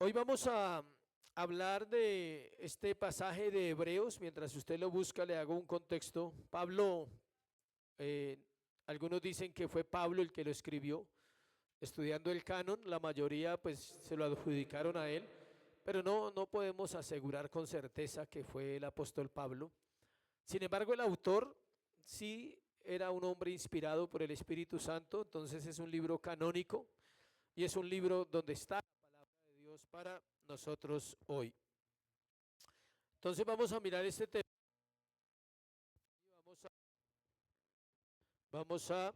Hoy vamos a hablar de este pasaje de Hebreos. Mientras usted lo busca, le hago un contexto. Pablo, eh, algunos dicen que fue Pablo el que lo escribió, estudiando el canon. La mayoría pues se lo adjudicaron a él, pero no podemos asegurar con certeza que fue el apóstol Pablo. Sin embargo, el autor sí era un hombre inspirado por el Espíritu Santo. Entonces es un libro canónico y es un libro donde está la palabra de Dios para nosotros hoy. Entonces vamos a mirar este tema. Vamos a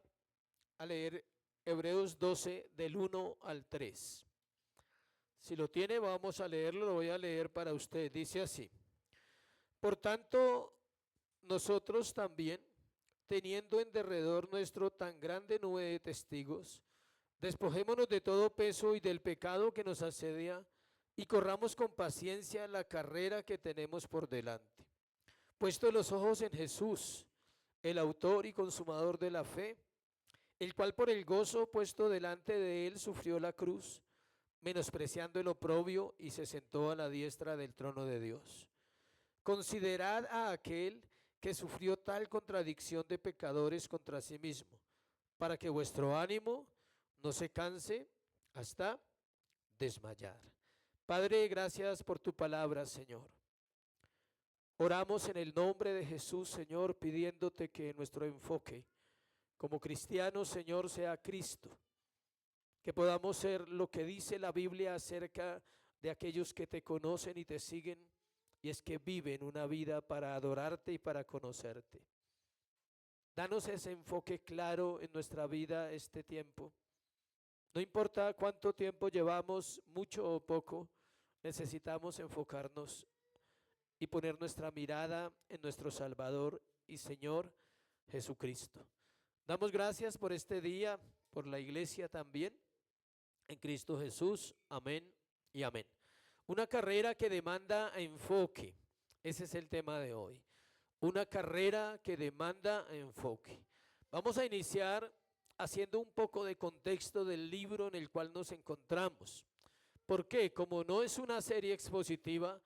leer Hebreos 12 del 1 al 3. Si lo tiene, vamos a leerlo, lo voy a leer para usted. Dice así: Por tanto, nosotros también, teniendo en derredor nuestro tan grande nube de testigos, despojémonos de todo peso y del pecado que nos asedia, y corramos con paciencia la carrera que tenemos por delante. Puesto los ojos en Jesús, el autor y consumador de la fe, el cual por el gozo puesto delante de él sufrió la cruz, menospreciando el oprobio, y se sentó a la diestra del trono de Dios. Considerad a aquel que sufrió tal contradicción de pecadores contra sí mismo, para que vuestro ánimo no se canse hasta desmayar. Padre, gracias por tu palabra, Señor. Oramos en el nombre de Jesús, Señor, pidiéndote que nuestro enfoque como cristianos, Señor, sea Cristo. Que podamos ser lo que dice la Biblia acerca de aquellos que te conocen y te siguen, y es que viven una vida para adorarte y para conocerte. Danos ese enfoque claro en nuestra vida este tiempo. No importa cuánto tiempo llevamos, mucho o poco, necesitamos enfocarnos y poner nuestra mirada en nuestro Salvador y Señor Jesucristo. Damos gracias por este día, por la iglesia también, en Cristo Jesús. Amén y amén. Una carrera que demanda enfoque. Ese es el tema de hoy. Una carrera que demanda enfoque. Vamos a iniciar haciendo un poco de contexto del libro en el cual nos encontramos. ¿Por qué? Como no es una serie expositiva,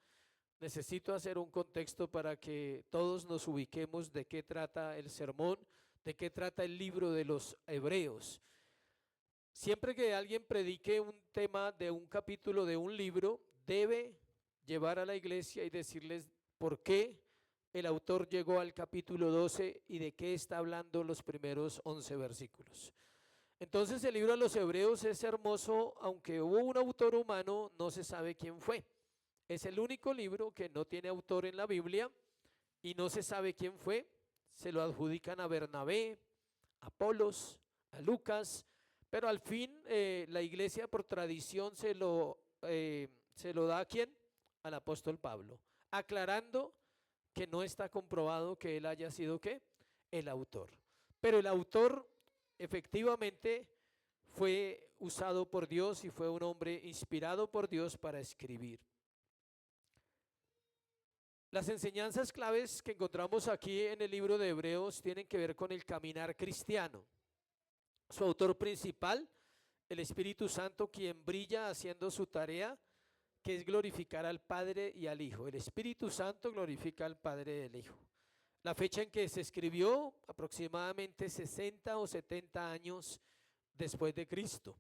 necesito hacer un contexto para que todos nos ubiquemos de qué trata el sermón, de qué trata el libro de los Hebreos. Siempre que alguien predique un tema de un capítulo de un libro, debe llevar a la iglesia y decirles por qué el autor llegó al capítulo 12 y de qué está hablando los primeros 11 versículos. Entonces el libro de los Hebreos es hermoso, aunque hubo un autor humano, no se sabe quién fue. Es el único libro que no tiene autor en la Biblia y no se sabe quién fue. Se lo adjudican a Bernabé, a Apolos, a Lucas, pero al fin la iglesia por tradición se lo da ¿a quién? Al apóstol Pablo, aclarando que no está comprobado que él haya sido ¿qué? El autor. Pero el autor efectivamente fue usado por Dios y fue un hombre inspirado por Dios para escribir. Las enseñanzas claves que encontramos aquí en el libro de Hebreos tienen que ver con el caminar cristiano. Su autor principal, el Espíritu Santo, quien brilla haciendo su tarea, que es glorificar al Padre y al Hijo. El Espíritu Santo glorifica al Padre y al Hijo. La fecha en que se escribió, aproximadamente 60 o 70 años después de Cristo.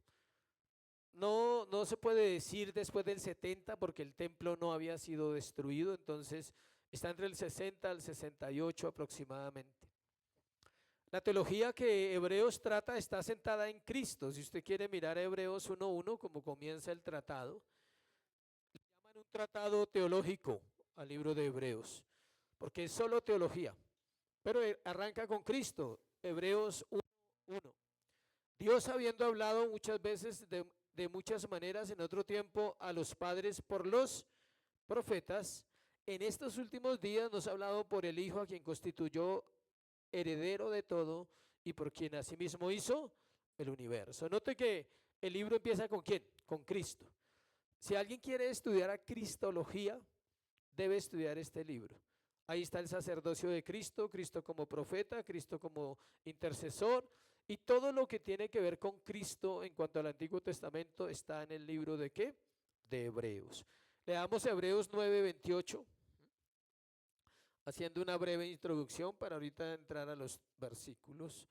No se puede decir después del 70 porque el templo no había sido destruido, entonces está entre el 60 al 68 aproximadamente. La teología que Hebreos trata está sentada en Cristo. Si usted quiere mirar Hebreos 1:1, como comienza el tratado, le llaman un tratado teológico al libro de Hebreos, porque es solo teología, pero arranca con Cristo. Hebreos 1:1. Dios, habiendo hablado muchas veces de muchas maneras en otro tiempo a los padres por los profetas, en estos últimos días nos ha hablado por el Hijo, a quien constituyó heredero de todo y por quien asimismo hizo el universo. Note que el libro empieza con ¿quién? Con Cristo. Si alguien quiere estudiar a cristología, debe estudiar este libro. Ahí está el sacerdocio de Cristo, Cristo como profeta, Cristo como intercesor, y todo lo que tiene que ver con Cristo en cuanto al Antiguo Testamento está en el libro de ¿qué? de Hebreos. Leamos Hebreos 9:28, haciendo una breve introducción para ahorita entrar a los versículos.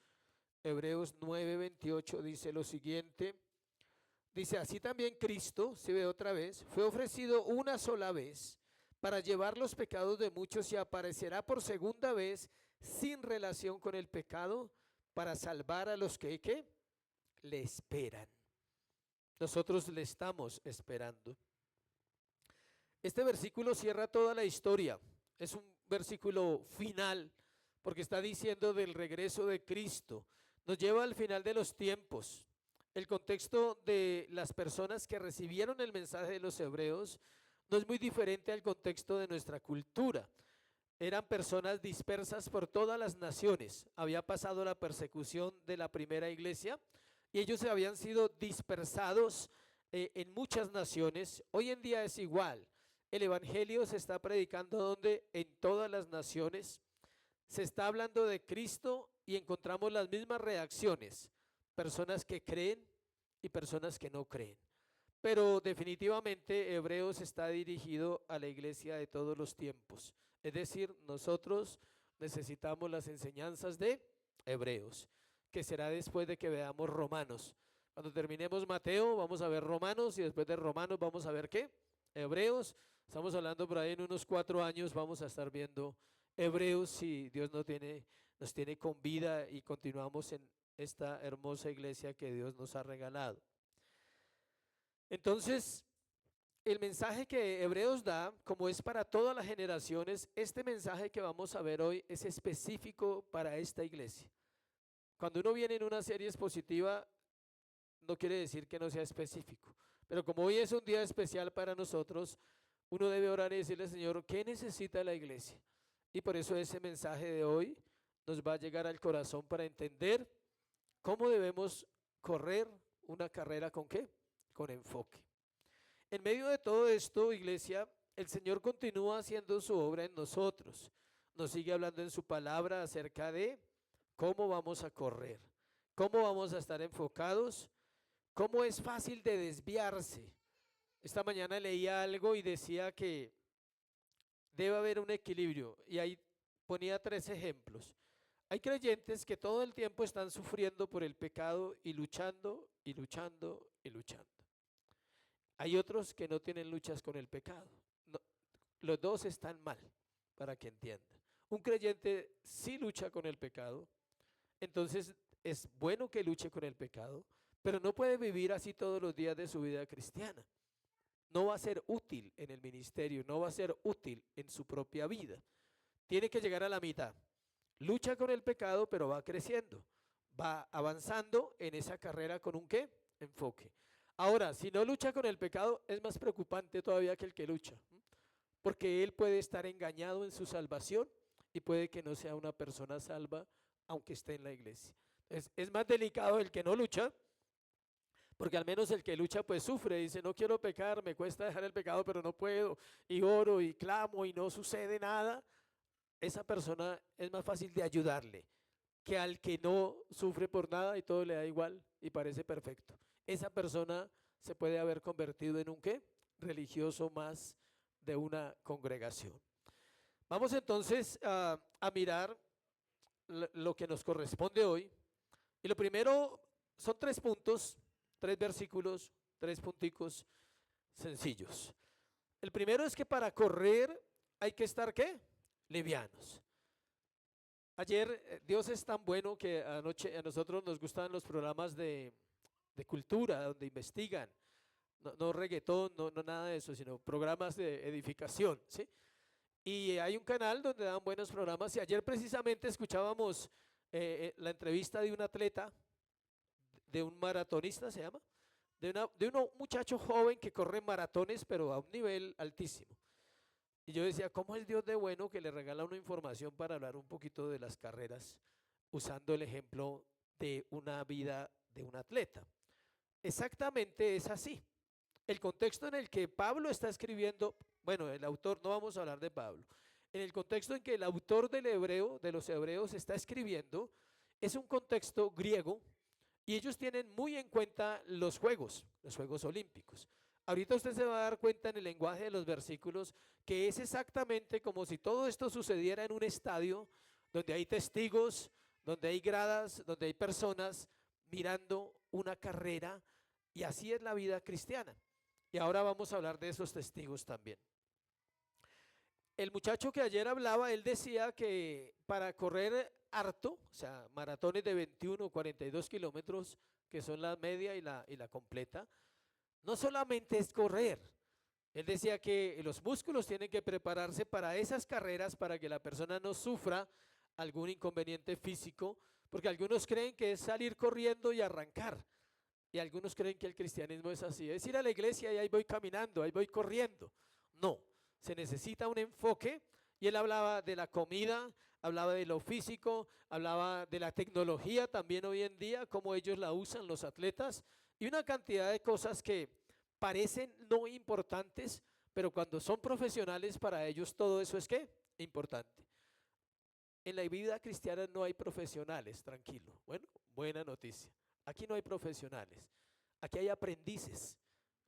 Hebreos 9:28 dice lo siguiente. Dice, así también Cristo, se ve otra vez, fue ofrecido una sola vez para llevar los pecados de muchos y aparecerá por segunda vez sin relación con el pecado para salvar a los que, ¿qué?, le esperan. Nosotros le estamos esperando. Este versículo cierra toda la historia. Es un versículo final porque está diciendo del regreso de Cristo. Nos lleva al final de los tiempos. El contexto de las personas que recibieron el mensaje de los hebreos no es muy diferente al contexto de nuestra cultura. Eran personas dispersas por todas las naciones. Había pasado la persecución de la primera iglesia y ellos habían sido dispersados en muchas naciones. Hoy en día es igual. El evangelio se está predicando donde en todas las naciones. Se está hablando de Cristo y encontramos las mismas reacciones. Personas que creen y personas que no creen. Pero definitivamente Hebreos está dirigido a la iglesia de todos los tiempos. Es decir, nosotros necesitamos las enseñanzas de Hebreos, que será después de que veamos Romanos. Cuando terminemos Mateo, vamos a ver Romanos y después de Romanos vamos a ver ¿qué? Hebreos. Estamos hablando por ahí en unos 4 años vamos a estar viendo Hebreos si Dios nos tiene con vida y continuamos en esta hermosa iglesia que Dios nos ha regalado. Entonces, el mensaje que Hebreos da, como es para todas las generaciones, este mensaje que vamos a ver hoy es específico para esta iglesia. Cuando uno viene en una serie expositiva, no quiere decir que no sea específico, pero como hoy es un día especial para nosotros, uno debe orar y decirle, Señor, ¿qué necesita la iglesia? Y por eso ese mensaje de hoy nos va a llegar al corazón para entender cómo debemos correr una carrera con ¿qué? Con enfoque. En medio de todo esto, iglesia, el Señor continúa haciendo su obra en nosotros. Nos sigue hablando en su palabra acerca de cómo vamos a correr, cómo vamos a estar enfocados, cómo es fácil de desviarse. Esta mañana leía algo y decía que debe haber un equilibrio y ahí ponía 3 ejemplos. Hay creyentes que todo el tiempo están sufriendo por el pecado y luchando y luchando y luchando. Hay otros que no tienen luchas con el pecado. No, los dos están mal, para que entiendan. Un creyente sí lucha con el pecado, entonces es bueno que luche con el pecado, pero no puede vivir así todos los días de su vida cristiana. No va a ser útil en el ministerio, no va a ser útil en su propia vida. Tiene que llegar a la mitad. Lucha con el pecado, pero va creciendo, va avanzando en esa carrera con un ¿qué? Enfoque. Ahora, si no lucha con el pecado, es más preocupante todavía que el que lucha, porque él puede estar engañado en su salvación y puede que no sea una persona salva, aunque esté en la iglesia. Es más delicado el que no lucha, porque al menos el que lucha pues sufre, dice, no quiero pecar, me cuesta dejar el pecado, pero no puedo, y oro y clamo y no sucede nada. Esa persona es más fácil de ayudarle que al que no sufre por nada y todo le da igual y parece perfecto. Esa persona se puede haber convertido en un ¿qué? Religioso más de una congregación. Vamos entonces a mirar lo que nos corresponde hoy. Y lo primero son 3 puntos, 3 versículos, 3 punticos sencillos. El primero es que para correr hay que estar ¿qué? Livianos. Ayer Dios es tan bueno que anoche a nosotros nos gustan los programas de cultura, donde investigan, no reggaetón, no nada de eso, sino programas de edificación, ¿sí? Y hay un canal donde dan buenos programas y ayer precisamente escuchábamos la entrevista de un atleta, de un maratonista se llama, de un muchacho joven que corre maratones pero a un nivel altísimo. Y yo decía, ¿cómo es Dios de bueno que le regala una información para hablar un poquito de las carreras usando el ejemplo de una vida de un atleta? Exactamente es así. El contexto en el que Pablo está escribiendo, bueno, el autor, no vamos a hablar de Pablo, en el contexto en que el autor del hebreo, de los hebreos está escribiendo, es un contexto griego y ellos tienen muy en cuenta los Juegos Olímpicos. ahorita usted se va a dar cuenta en el lenguaje de los versículos que es exactamente como si todo esto sucediera en un estadio donde hay testigos, donde hay gradas, donde hay personas mirando una carrera, y así es la vida cristiana. Y ahora vamos a hablar de esos testigos también. El muchacho que ayer hablaba, él decía que para correr harto, o sea, maratones de 21 o 42 kilómetros, que son la media y la completa, no solamente es correr. Él decía que los músculos tienen que prepararse para esas carreras para que la persona no sufra algún inconveniente físico, porque algunos creen que es salir corriendo y arrancar, y algunos creen que el cristianismo es así, es ir a la iglesia y ahí voy caminando, ahí voy corriendo. No, se necesita un enfoque, y él hablaba de la comida, hablaba de lo físico, hablaba de la tecnología también hoy en día, cómo ellos la usan los atletas, y una cantidad de cosas que parecen no importantes, pero cuando son profesionales para ellos todo eso es ¿qué? Importante. En la vida cristiana no hay profesionales, tranquilo. Bueno, buena noticia. Aquí no hay profesionales, aquí hay aprendices.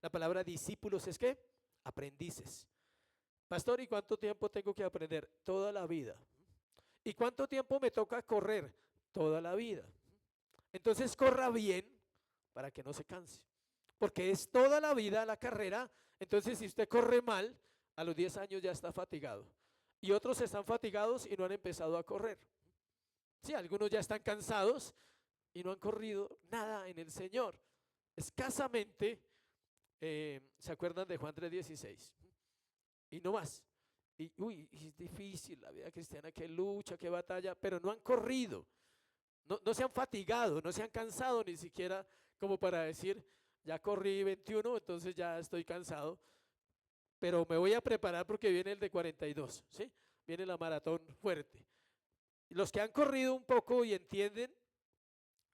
La palabra discípulos es ¿qué? Aprendices. Pastor, ¿y cuánto tiempo tengo que aprender? Toda la vida. ¿Y cuánto tiempo me toca correr? Toda la vida. Entonces corra bien para que no se canse, porque es toda la vida la carrera. Entonces si usted corre mal, a los 10 años ya está fatigado, y otros están fatigados y no han empezado a correr. Sí, algunos ya están cansados y no han corrido nada en el Señor. Escasamente, ¿se acuerdan de Juan 3:16? Y no más. Y uy, es difícil la vida cristiana, que lucha, que batalla, pero no han corrido, no se han fatigado, no se han cansado ni siquiera como para decir, ya corrí 21, entonces ya estoy cansado, pero me voy a preparar porque viene el de 42, ¿sí? Viene la maratón fuerte. Los que han corrido un poco y entienden,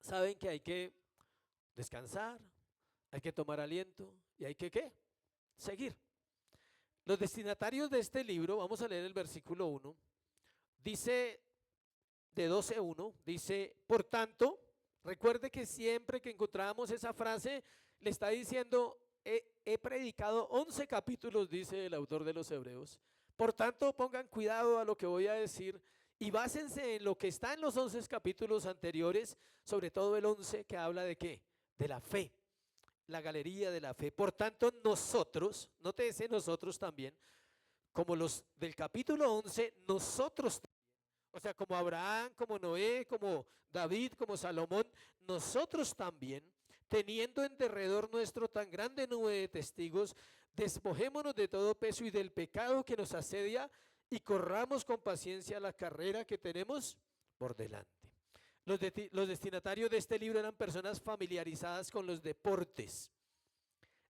saben que hay que descansar, hay que tomar aliento y hay que ¿qué? Seguir. Los destinatarios de este libro, vamos a leer el versículo 1, dice de 12:1, dice, por tanto, recuerde que siempre que encontramos esa frase, le está diciendo, he predicado 11 capítulos, dice el autor de los Hebreos, por tanto pongan cuidado a lo que voy a decir y básense en lo que está en los 11 capítulos anteriores, sobre todo el 11 que habla de ¿qué? De la fe, la galería de la fe. Por tanto nosotros, nótese nosotros también, como los del capítulo 11, nosotros, o sea, como Abraham, como Noé, como David, como Salomón, nosotros también, teniendo en derredor nuestro tan grande nube de testigos, despojémonos de todo peso y del pecado que nos asedia y corramos con paciencia la carrera que tenemos por delante. Los destinatarios de este libro eran personas familiarizadas con los deportes.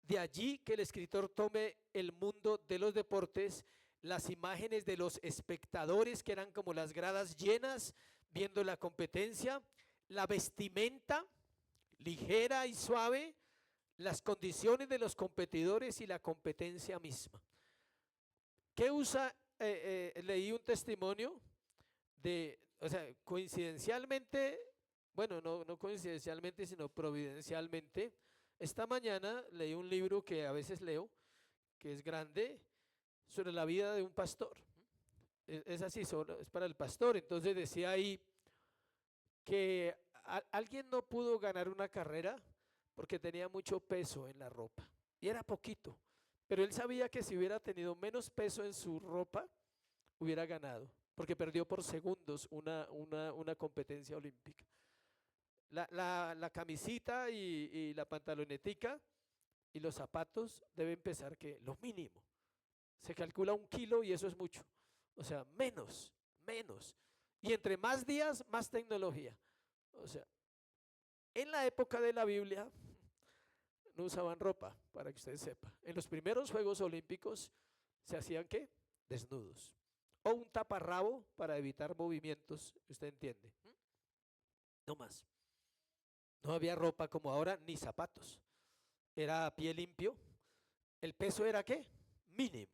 De allí que el escritor tome el mundo de los deportes, las imágenes de los espectadores que eran como las gradas llenas viendo la competencia, la vestimenta ligera y suave, las condiciones de los competidores y la competencia misma. ¿Qué usa? Leí un testimonio de, o sea, coincidencialmente, bueno, no coincidencialmente, sino providencialmente, esta mañana leí un libro que a veces leo, que es grande, sobre la vida de un pastor. Es así, es para el pastor. Entonces decía ahí que alguien no pudo ganar una carrera porque tenía mucho peso en la ropa, y era poquito, pero él sabía que si hubiera tenido menos peso en su ropa, hubiera ganado, porque perdió por segundos una competencia olímpica. La camisita y la pantalonetica y los zapatos deben pesar que lo mínimo. Se calcula 1 kilo y eso es mucho. O sea, menos. Y entre más días, más tecnología. O sea, en la época de la Biblia no usaban ropa, para que usted sepa. En los primeros Juegos Olímpicos se hacían ¿qué? Desnudos. O un taparrabo para evitar movimientos, usted entiende. No más. No había ropa como ahora, ni zapatos. Era a pie limpio. ¿El peso era qué? Mínimo.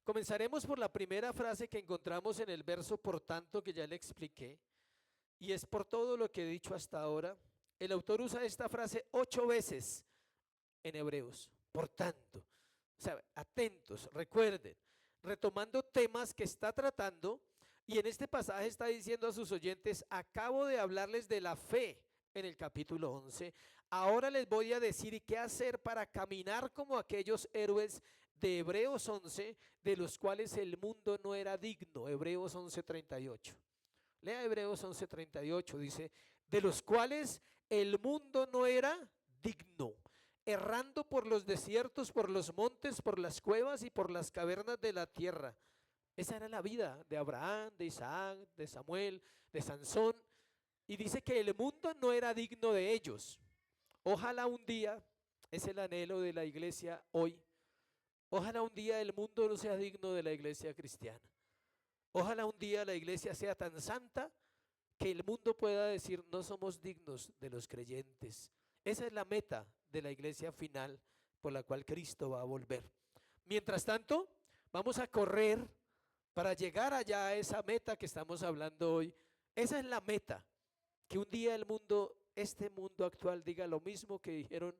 Comenzaremos por la primera frase que encontramos en el verso por tanto, que ya le expliqué, y es por todo lo que he dicho hasta ahora. El autor usa esta frase 8 veces en Hebreos. Por tanto, o sea, atentos, recuerden, retomando temas que está tratando, y en este pasaje está diciendo a sus oyentes, acabo de hablarles de la fe en el capítulo 11, ahora les voy a decir qué hacer para caminar como aquellos héroes de Hebreos 11, de los cuales el mundo no era digno. Hebreos 11:38. Lea Hebreos 11:38, dice, de los cuales el mundo no era digno, errando por los desiertos, por los montes, por las cuevas y por las cavernas de la tierra. Esa era la vida de Abraham, de Isaac, de Samuel, de Sansón. Y dice que el mundo no era digno de ellos. Ojalá un día, es el anhelo de la iglesia hoy, ojalá un día el mundo no sea digno de la iglesia cristiana. Ojalá un día la iglesia sea tan santa que el mundo pueda decir no somos dignos de los creyentes. Esa es la meta de la iglesia final por la cual Cristo va a volver. Mientras tanto, vamos a correr para llegar allá a esa meta que estamos hablando hoy. Esa es la meta, que un día el mundo, este mundo actual, diga lo mismo que dijeron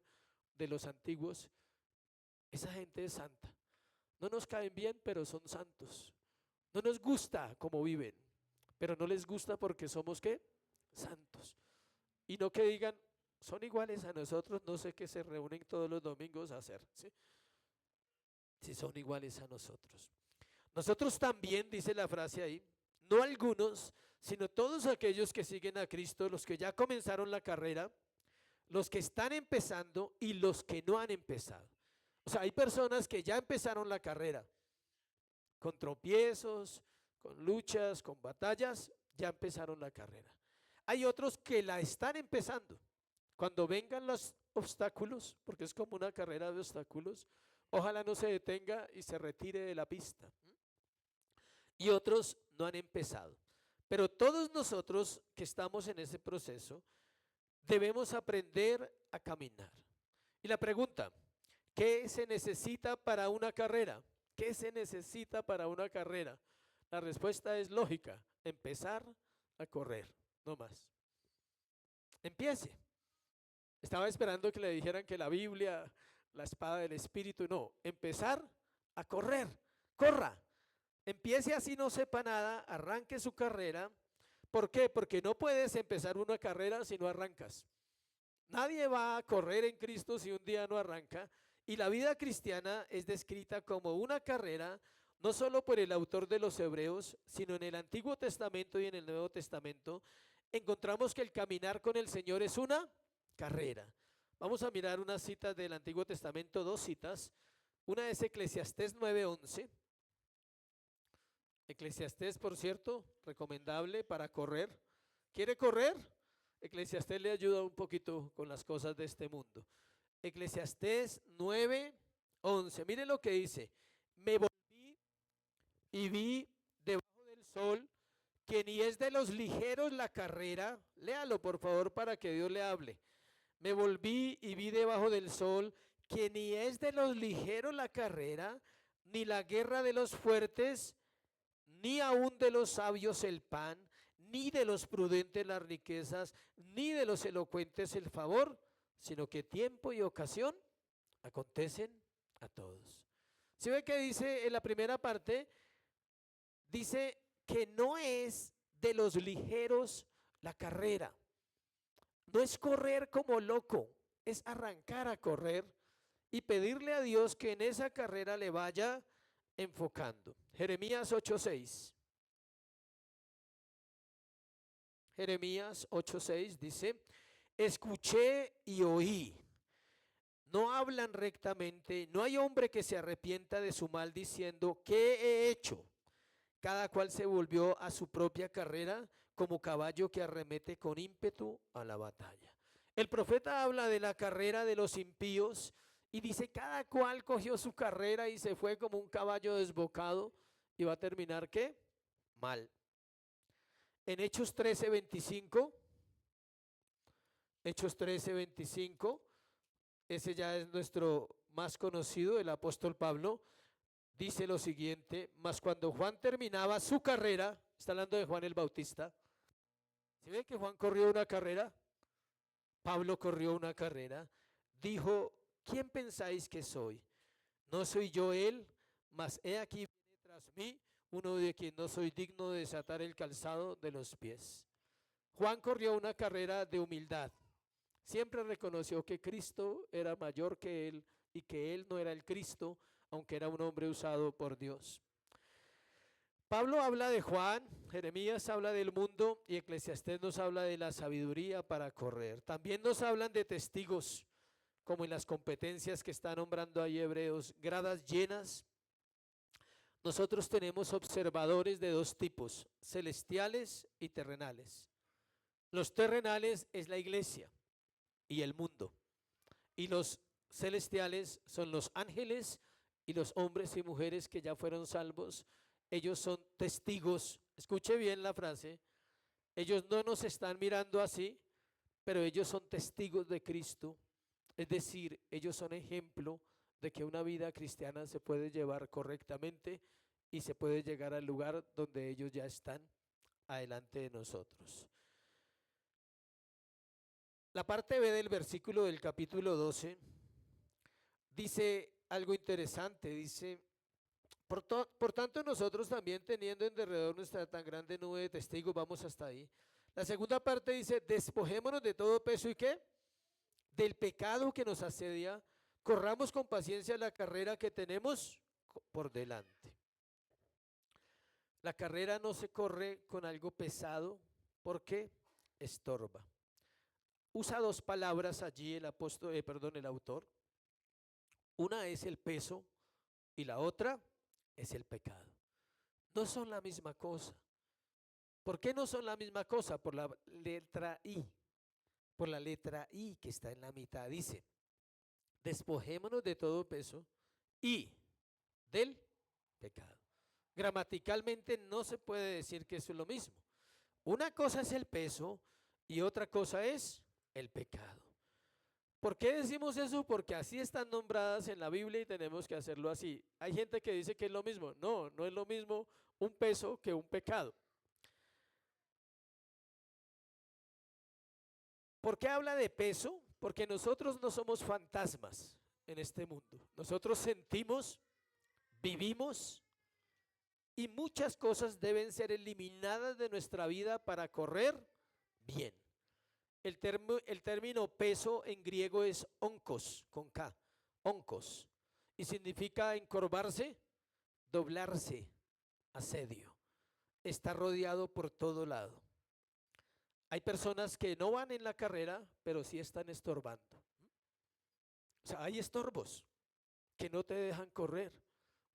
de los antiguos. Esa gente es santa. No nos caen bien, pero son santos. No nos gusta cómo viven, pero no les gusta porque somos ¿qué? Santos. Y no que digan, son iguales a nosotros, no sé qué se reúnen todos los domingos a hacer, ¿sí? Si son iguales a nosotros. Nosotros también, dice la frase ahí, no algunos, sino todos aquellos que siguen a Cristo, los que ya comenzaron la carrera, los que están empezando y los que no han empezado. O sea, hay personas que ya empezaron la carrera, con tropiezos, con luchas, con batallas, ya empezaron la carrera. Hay otros que la están empezando. Cuando vengan los obstáculos, porque es como una carrera de obstáculos, ojalá no se detenga y se retire de la pista. Y otros no han empezado. Pero todos nosotros que estamos en ese proceso, debemos aprender a caminar. Y la pregunta, ¿qué se necesita para una carrera? ¿Qué se necesita para una carrera? La respuesta es lógica, empezar a correr, no más. Empiece. Estaba esperando que le dijeran que la Biblia, la espada del Espíritu, no, empezar a correr, corra. Empiece así no sepa nada, arranque su carrera. ¿Por qué? Porque no puedes empezar una carrera si no arrancas. Nadie va a correr en Cristo si un día no arranca. Y la vida cristiana es descrita como una carrera, no solo por el autor de los Hebreos, sino en el Antiguo Testamento y en el Nuevo Testamento, encontramos que el caminar con el Señor es una carrera. Vamos a mirar unas citas del Antiguo Testamento, dos citas. Una es Eclesiastés 9:11. Eclesiastés, por cierto, recomendable para correr. ¿Quiere correr? Eclesiastés le ayuda un poquito con las cosas de este mundo. Eclesiastés 9:11. Mire lo que dice. Me volví y vi debajo del sol que ni es de los ligeros la carrera. Léalo por favor para que Dios le hable. Me volví y vi debajo del sol que ni es de los ligeros la carrera, ni la guerra de los fuertes, ni aun de los sabios el pan, ni de los prudentes las riquezas, ni de los elocuentes el favor, sino que tiempo y ocasión acontecen a todos. ¿Sí ve que dice en la primera parte? Dice que no es de los ligeros la carrera. No es correr como loco, es arrancar a correr y pedirle a Dios que en esa carrera le vaya enfocando. Jeremías 8:6. Jeremías 8:6 dice, escuché y oí, no hablan rectamente, no hay hombre que se arrepienta de su mal diciendo, ¿qué he hecho? Cada cual se volvió a su propia carrera como caballo que arremete con ímpetu a la batalla. El profeta habla de la carrera de los impíos y dice, cada cual cogió su carrera y se fue como un caballo desbocado y va a terminar ¿qué? Mal. En Hechos 13:25, Hechos 13:25, ese ya es nuestro más conocido, el apóstol Pablo, dice lo siguiente, mas cuando Juan terminaba su carrera, está hablando de Juan el Bautista, ¿sí ve que Juan corrió una carrera? Pablo corrió una carrera, dijo ¿quién pensáis que soy? ¿No soy yo él? Mas he aquí viene tras mí uno de quien no soy digno de desatar el calzado de los pies. Juan corrió una carrera de humildad. Siempre reconoció que Cristo era mayor que él y que él no era el Cristo, aunque era un hombre usado por Dios. Pablo habla de Juan, Jeremías habla del mundo y Eclesiastés nos habla de la sabiduría para correr. También nos hablan de testigos, como en las competencias que está nombrando ahí Hebreos, gradas llenas. Nosotros tenemos observadores de dos tipos, celestiales y terrenales. Los terrenales es la iglesia y el mundo, y los celestiales son los ángeles y los hombres y mujeres que ya fueron salvos. Ellos son testigos, escuche bien la frase, ellos no nos están mirando así, pero ellos son testigos de Cristo, es decir, ellos son ejemplo de que una vida cristiana se puede llevar correctamente y se puede llegar al lugar donde ellos ya están adelante de nosotros. La parte B del versículo del capítulo 12 dice algo interesante, dice, por tanto nosotros también teniendo en derredor nuestra tan grande nube de testigos, vamos hasta ahí. La segunda parte dice, despojémonos de todo peso y ¿qué? Del pecado que nos asedia, corramos con paciencia la carrera que tenemos por delante. La carrera no se corre con algo pesado porque estorba. Usa dos palabras allí el autor. Una es el peso y la otra es el pecado. No son la misma cosa. ¿Por qué no son la misma cosa? Por la letra I. Por la letra I que está en la mitad. Dice, despojémonos de todo peso y del pecado. Gramaticalmente no se puede decir que eso es lo mismo. Una cosa es el peso y otra cosa es el pecado. ¿Por qué decimos eso? Porque así están nombradas en la Biblia y tenemos que hacerlo así. Hay gente que dice que es lo mismo. No, no es lo mismo un peso que un pecado. ¿Por qué habla de peso? Porque nosotros no somos fantasmas en este mundo. Nosotros sentimos, vivimos y muchas cosas deben ser eliminadas de nuestra vida para correr bien. El término peso en griego es onkos, con K, onkos, y significa encorvarse, doblarse, asedio. Está rodeado por todo lado. Hay personas que no van en la carrera, pero sí están estorbando. O sea, hay estorbos que no te dejan correr.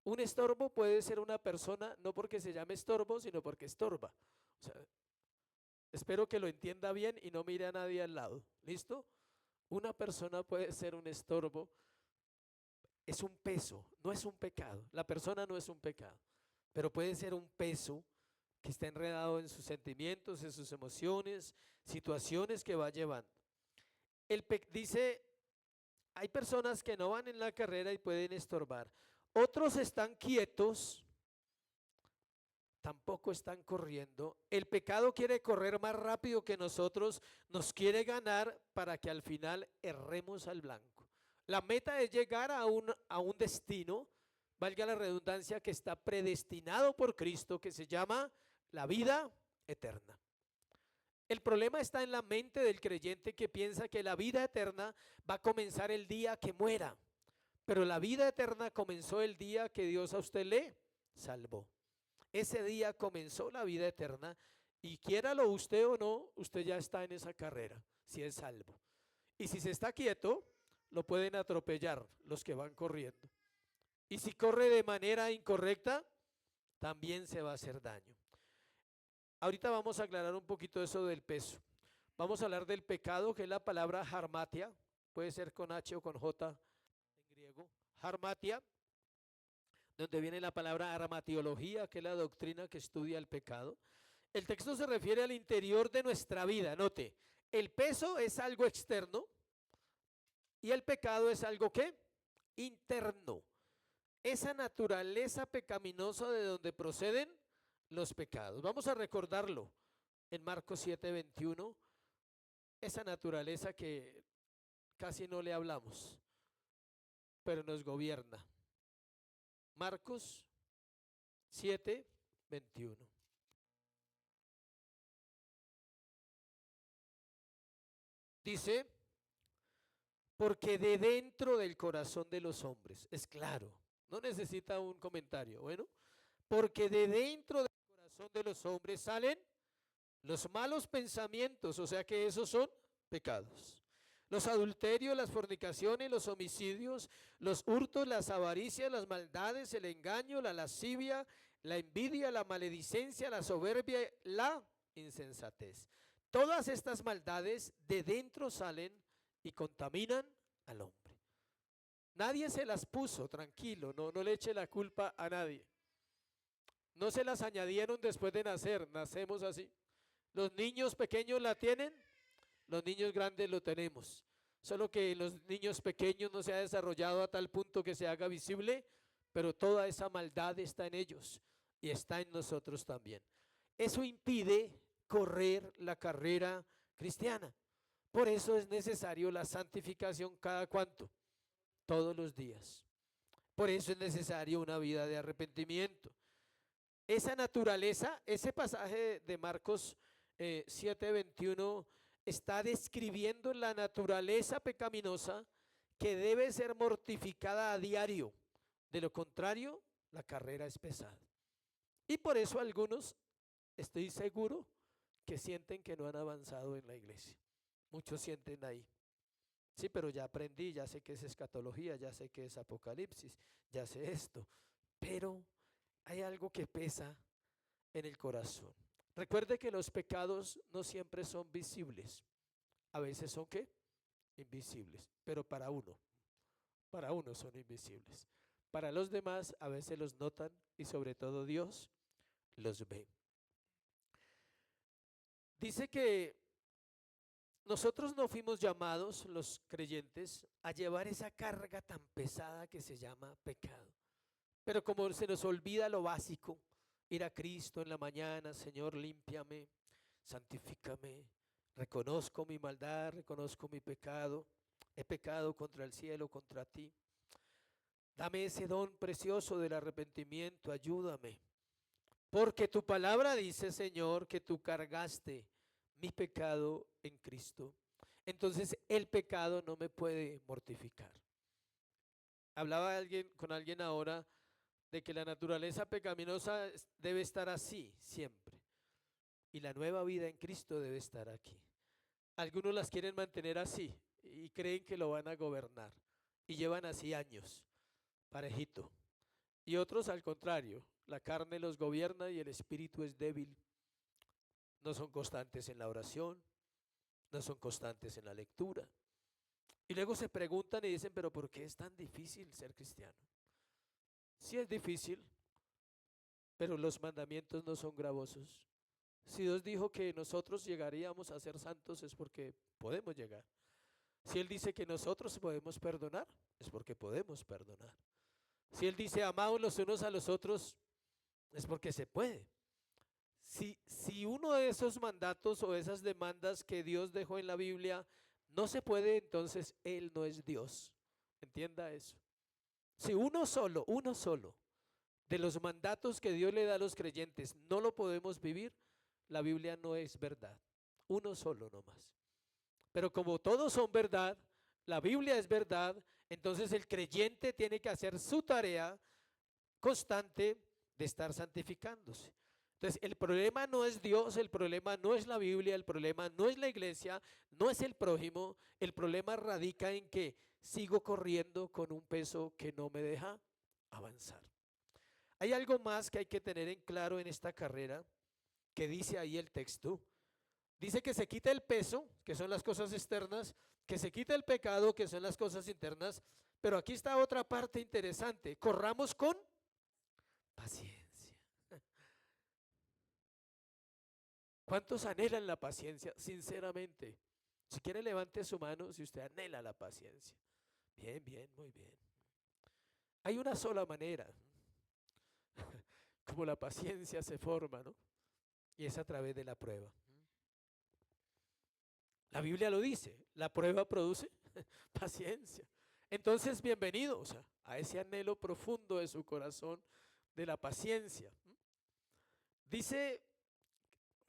Un estorbo puede ser una persona, no porque se llame estorbo, sino porque estorba. O sea, espero que lo entienda bien y no mire a nadie al lado. ¿Listo? Una persona puede ser un estorbo, es un peso, no es un pecado. La persona no es un pecado, pero puede ser un peso que está enredado en sus sentimientos, en sus emociones, situaciones que va llevando. Dice, hay personas que no van en la carrera y pueden estorbar. Otros están quietos, tampoco están corriendo. El pecado quiere correr más rápido que nosotros, nos quiere ganar para que al final erremos al blanco. La meta es llegar a un destino, valga la redundancia, que está predestinado por Cristo, que se llama la vida eterna. El problema está en la mente del creyente que piensa que la vida eterna va a comenzar el día que muera, pero la vida eterna comenzó el día que Dios a usted le salvó. Ese día comenzó la vida eterna y quiéralo usted o no, usted ya está en esa carrera, si es salvo. Y si se está quieto, lo pueden atropellar los que van corriendo. Y si corre de manera incorrecta, también se va a hacer daño. Ahorita vamos a aclarar un poquito eso del peso. Vamos a hablar del pecado, que es la palabra harmatia, puede ser con H o con J en griego. Harmatia, donde viene la palabra armatiología, que es la doctrina que estudia el pecado. El texto se refiere al interior de nuestra vida. Note, el peso es algo externo y el pecado es algo ¿qué? Interno. Esa naturaleza pecaminosa de donde proceden los pecados. Vamos a recordarlo en Marcos 7:21, esa naturaleza que casi no le hablamos. pero nos gobierna. Marcos 7:21. Dice, porque de dentro del corazón de los hombres, es claro, no necesita un comentario, bueno, porque de dentro del corazón de los hombres salen los malos pensamientos, o sea que esos son pecados. Los adulterios, las fornicaciones, los homicidios, los hurtos, las avaricias, las maldades, el engaño, la lascivia, la envidia, la maledicencia, la soberbia, la insensatez. Todas estas maldades de dentro salen y contaminan al hombre. Nadie se las puso, tranquilo, no le eche la culpa a nadie. No se las añadieron después de nacer, nacemos así. Los niños pequeños la tienen, los niños grandes lo tenemos. Solo que en los niños pequeños no se ha desarrollado a tal punto que se haga visible, pero toda esa maldad está en ellos y está en nosotros también. Eso impide correr la carrera cristiana. Por eso es necesario la santificación cada cuánto, todos los días. Por eso es necesario una vida de arrepentimiento. Esa naturaleza, ese pasaje de Marcos 7:21 está describiendo la naturaleza pecaminosa que debe ser mortificada a diario. De lo contrario, la carrera es pesada. Y por eso algunos, estoy seguro, que sienten que no han avanzado en la iglesia. Muchos sienten ahí. Sí, pero ya aprendí, ya sé que es escatología, ya sé que es apocalipsis, ya sé esto. Pero hay algo que pesa en el corazón. Recuerde que los pecados no siempre son visibles. A veces son ¿qué? Invisibles. Pero para uno son invisibles. Para los demás a veces los notan y sobre todo Dios los ve. Dice que nosotros no fuimos llamados, los creyentes, a llevar esa carga tan pesada que se llama pecado. Pero como se nos olvida lo básico, ir a Cristo en la mañana, Señor, límpiame, santifícame, reconozco mi maldad, reconozco mi pecado, he pecado contra el cielo, contra ti. Dame ese don precioso del arrepentimiento, ayúdame. Porque tu palabra dice, Señor, que tú cargaste mi pecado en Cristo. Entonces el pecado no me puede mortificar. Hablaba con alguien ahora de que la naturaleza pecaminosa debe estar así siempre. Y la nueva vida en Cristo debe estar aquí. Algunos las quieren mantener así y creen que lo van a gobernar. Y llevan así años, parejito. Y otros al contrario, la carne los gobierna y el espíritu es débil. No son constantes en la oración, no son constantes en la lectura. Y luego se preguntan y dicen, pero ¿por qué es tan difícil ser cristiano? Sí es difícil, pero los mandamientos no son gravosos. Si Dios dijo que nosotros llegaríamos a ser santos es porque podemos llegar. Si Él dice que nosotros podemos perdonar, es porque podemos perdonar. Si Él dice amaos los unos a los otros, es porque se puede. Si uno de esos mandatos o esas demandas que Dios dejó en la Biblia no se puede, entonces Él no es Dios. Entienda eso. Si uno solo de los mandatos que Dios le da a los creyentes no lo podemos vivir, la Biblia no es verdad. Uno solo nomás. Pero como todos son verdad, la Biblia es verdad, entonces el creyente tiene que hacer su tarea constante de estar santificándose. Entonces el problema no es Dios, el problema no es la Biblia, el problema no es la iglesia, no es el prójimo, el problema radica en que sigo corriendo con un peso que no me deja avanzar. Hay algo más que hay que tener en claro en esta carrera que dice ahí el texto. Dice que se quita el peso, que son las cosas externas, que se quita el pecado, que son las cosas internas, pero aquí está otra parte interesante. Corramos con paciencia. ¿Cuántos anhelan la paciencia? Sinceramente. Si quiere levante su mano si usted anhela la paciencia. Bien, bien, muy bien. Hay una sola manera como la paciencia se forma, ¿no? Y es a través de la prueba. La Biblia lo dice, la prueba produce paciencia. Entonces, bienvenidos a ese anhelo profundo de su corazón de la paciencia. Dice,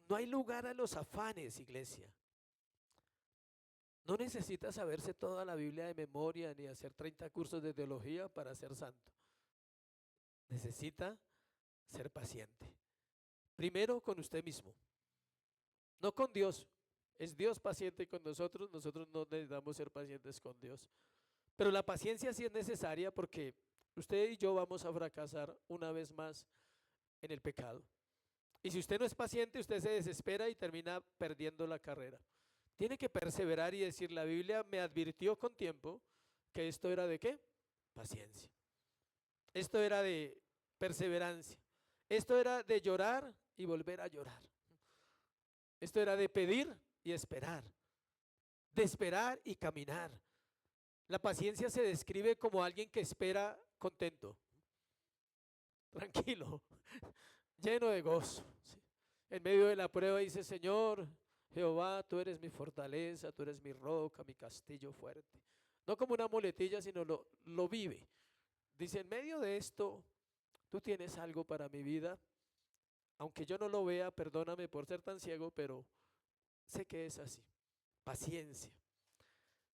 no hay lugar a los afanes, iglesia. No necesita saberse toda la Biblia de memoria ni hacer 30 cursos de teología para ser santo. Necesita ser paciente. Primero con usted mismo, no con Dios. Es Dios paciente con nosotros no necesitamos ser pacientes con Dios. Pero la paciencia sí es necesaria porque usted y yo vamos a fracasar una vez más en el pecado. Y si usted no es paciente, usted se desespera y termina perdiendo la carrera. Tiene que perseverar y decir, la Biblia me advirtió con tiempo que esto era de ¿qué? Paciencia. Esto era de perseverancia. Esto era de llorar y volver a llorar. Esto era de pedir y esperar. De esperar y caminar. La paciencia se describe como alguien que espera contento, tranquilo, lleno de gozo. ¿Sí? En medio de la prueba dice, Señor, Jehová, tú eres mi fortaleza, tú eres mi roca, mi castillo fuerte. No como una muletilla, sino lo vive. Dice, en medio de esto, tú tienes algo para mi vida. Aunque yo no lo vea, perdóname por ser tan ciego, pero sé que es así. Paciencia.